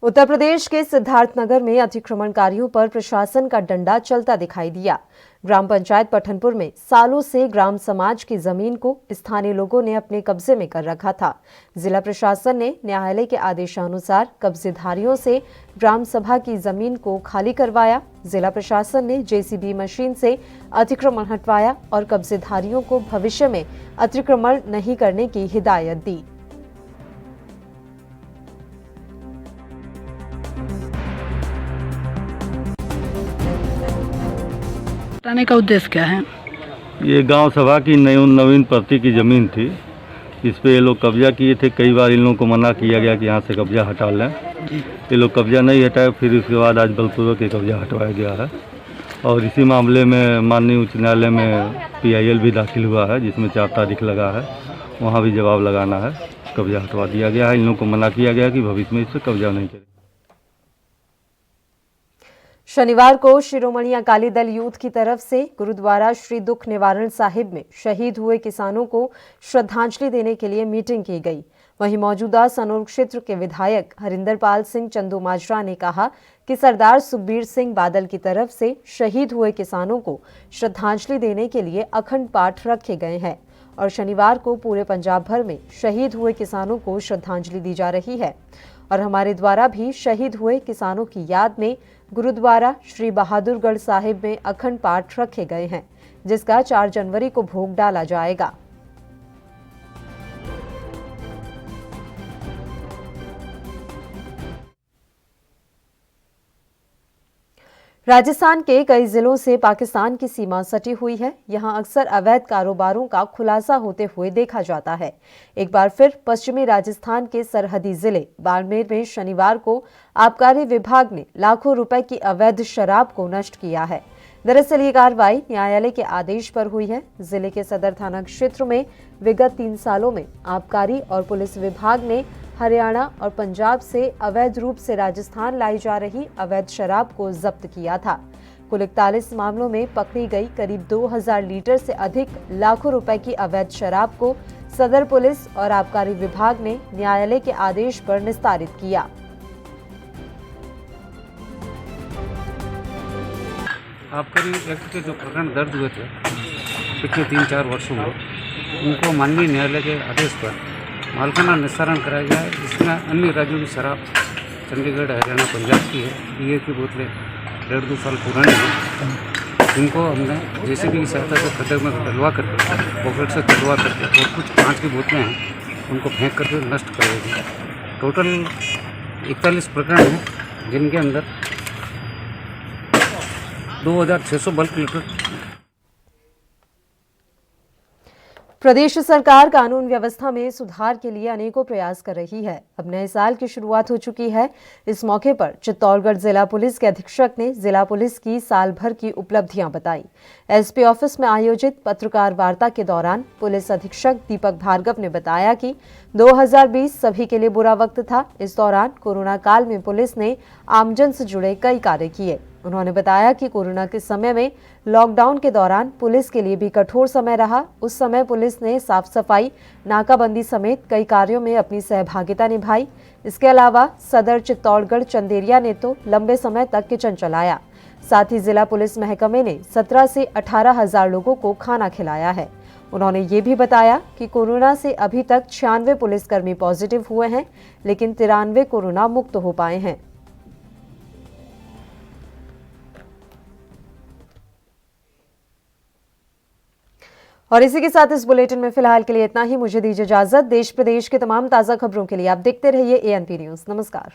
उत्तर प्रदेश के सिद्धार्थनगर में अतिक्रमणकारियों पर प्रशासन का डंडा चलता दिखाई दिया। ग्राम पंचायत पठनपुर में सालों से ग्राम समाज की जमीन को स्थानीय लोगों ने अपने कब्जे में कर रखा था। जिला प्रशासन ने न्यायालय के आदेशानुसार कब्जेधारियों से ग्राम सभा की जमीन को खाली करवाया। जिला प्रशासन ने जेसीबी मशीन से अतिक्रमण हटवाया और कब्जेधारियों को भविष्य में अतिक्रमण नहीं करने की हिदायत दी। हटाने का उद्देश्य क्या है? ये गांव सभा की नवीन प्रति की ज़मीन थी, इस पे ये लोग कब्जा किए थे। कई बार इन लोगों को मना किया गया कि यहाँ से कब्जा हटा लें, ये लोग कब्जा नहीं हटाए। फिर उसके बाद आज बलपूर्वक ये कब्जा हटवाया गया है और इसी मामले में माननीय उच्च न्यायालय में PIL भी दाखिल हुआ है, जिसमें 4 तारीख लगा है, वहाँ भी जवाब लगाना है। कब्जा हटवा दिया गया है। इन लोगों को मना किया गया कि भविष्य में इस पर कब्जा नहीं करें। शनिवार को शिरोमणि अकाली दल यूथ की तरफ से गुरुद्वारा श्री दुख निवारण साहिब में शहीद हुए किसानों को श्रद्धांजलि देने के लिए मीटिंग की गई। वहीं मौजूदा सनोर क्षेत्र के विधायक हरिंदरपाल सिंह चंदू माजरा ने कहा कि सरदार सुखबीर सिंह बादल की तरफ से शहीद हुए किसानों को श्रद्धांजलि देने के लिए अखंड पाठ रखे गए हैं और शनिवार को पूरे पंजाब भर में शहीद हुए किसानों को श्रद्धांजलि दी जा रही है और हमारे द्वारा भी शहीद हुए किसानों की याद में गुरुद्वारा श्री बहादुरगढ़ साहिब में अखंड पाठ रखे गए हैं, जिसका 4 जनवरी को भोग डाला जाएगा। राजस्थान के कई जिलों से पाकिस्तान की सीमा सटी हुई है। यहां अक्सर अवैध कारोबारों का खुलासा होते हुए देखा जाता है। एक बार फिर पश्चिमी राजस्थान के सरहदी जिले बाड़मेर में शनिवार को आबकारी विभाग ने लाखों रुपए की अवैध शराब को नष्ट किया है। दरअसल ये कार्रवाई न्यायालय के आदेश पर हुई है। जिले के सदर थाना क्षेत्र में विगत 3 सालों में आबकारी और पुलिस विभाग ने हरियाणा और पंजाब से अवैध रूप से राजस्थान लाई जा रही अवैध शराब को जब्त किया था। कुल 41 मामलों में पकड़ी गई करीब 2000 लीटर से अधिक लाखों रुपए की अवैध शराब को सदर पुलिस और आबकारी विभाग ने न्यायालय के आदेश पर निस्तारित किया। आबकारी एक्ट के जो प्रकरण दर्ज हुए थे पिछले 3-4 वर्षों में, उनको माननीय न्यायालय के आदेश पर मालखाना निस्तारण कराया गया है, जिसमें अन्य राज्यों की शराब चंडीगढ़, हरियाणा, पंजाब की है, बियर की बोतलें 1.5-2 साल पुरानी हैं, जिनको हमने जेसीबी की सहायता से खड्डे में डलवा करके, पॉकेट से तोड़वा करके और कुछ कांच की बोतलें हैं उनको फेंक करके नष्ट कर दिया। टोटल 41 प्रकरण हैं, जिनके अंदर 2600 बल्क लीटर। प्रदेश सरकार कानून व्यवस्था में सुधार के लिए अनेकों प्रयास कर रही है। अब नए साल की शुरुआत हो चुकी है। इस मौके पर चित्तौड़गढ़ जिला पुलिस के अधीक्षक ने जिला पुलिस की साल भर की उपलब्धियां बताई। एसपी ऑफिस में आयोजित पत्रकार वार्ता के दौरान पुलिस अधीक्षक दीपक भार्गव ने बताया कि 2020 सभी के लिए बुरा वक्त था। इस दौरान कोरोना काल में पुलिस ने आमजन से जुड़े कई कार्य किए। उन्होंने बताया कि कोरोना के समय में लॉकडाउन के दौरान पुलिस के लिए भी कठोर समय रहा। उस समय पुलिस ने साफ सफाई, नाकाबंदी समेत कई कार्यों में अपनी सहभागिता निभाई। इसके अलावा सदर चित्तौड़गढ़ चंदेरिया ने तो लंबे समय तक किचन चलाया। साथ ही जिला पुलिस महकमे ने 17 से 18 हजार लोगों को खाना खिलाया है। उन्होंने ये भी बताया कि कोरोना से अभी तक 96 पुलिसकर्मी पॉजिटिव हुए हैं, लेकिन 93 कोरोना मुक्त हो पाए हैं। और इसी के साथ इस बुलेटिन में फिलहाल के लिए इतना ही। मुझे दीजिए इजाजत। देश प्रदेश के तमाम ताजा खबरों के लिए आप देखते रहिए ANP न्यूज। नमस्कार।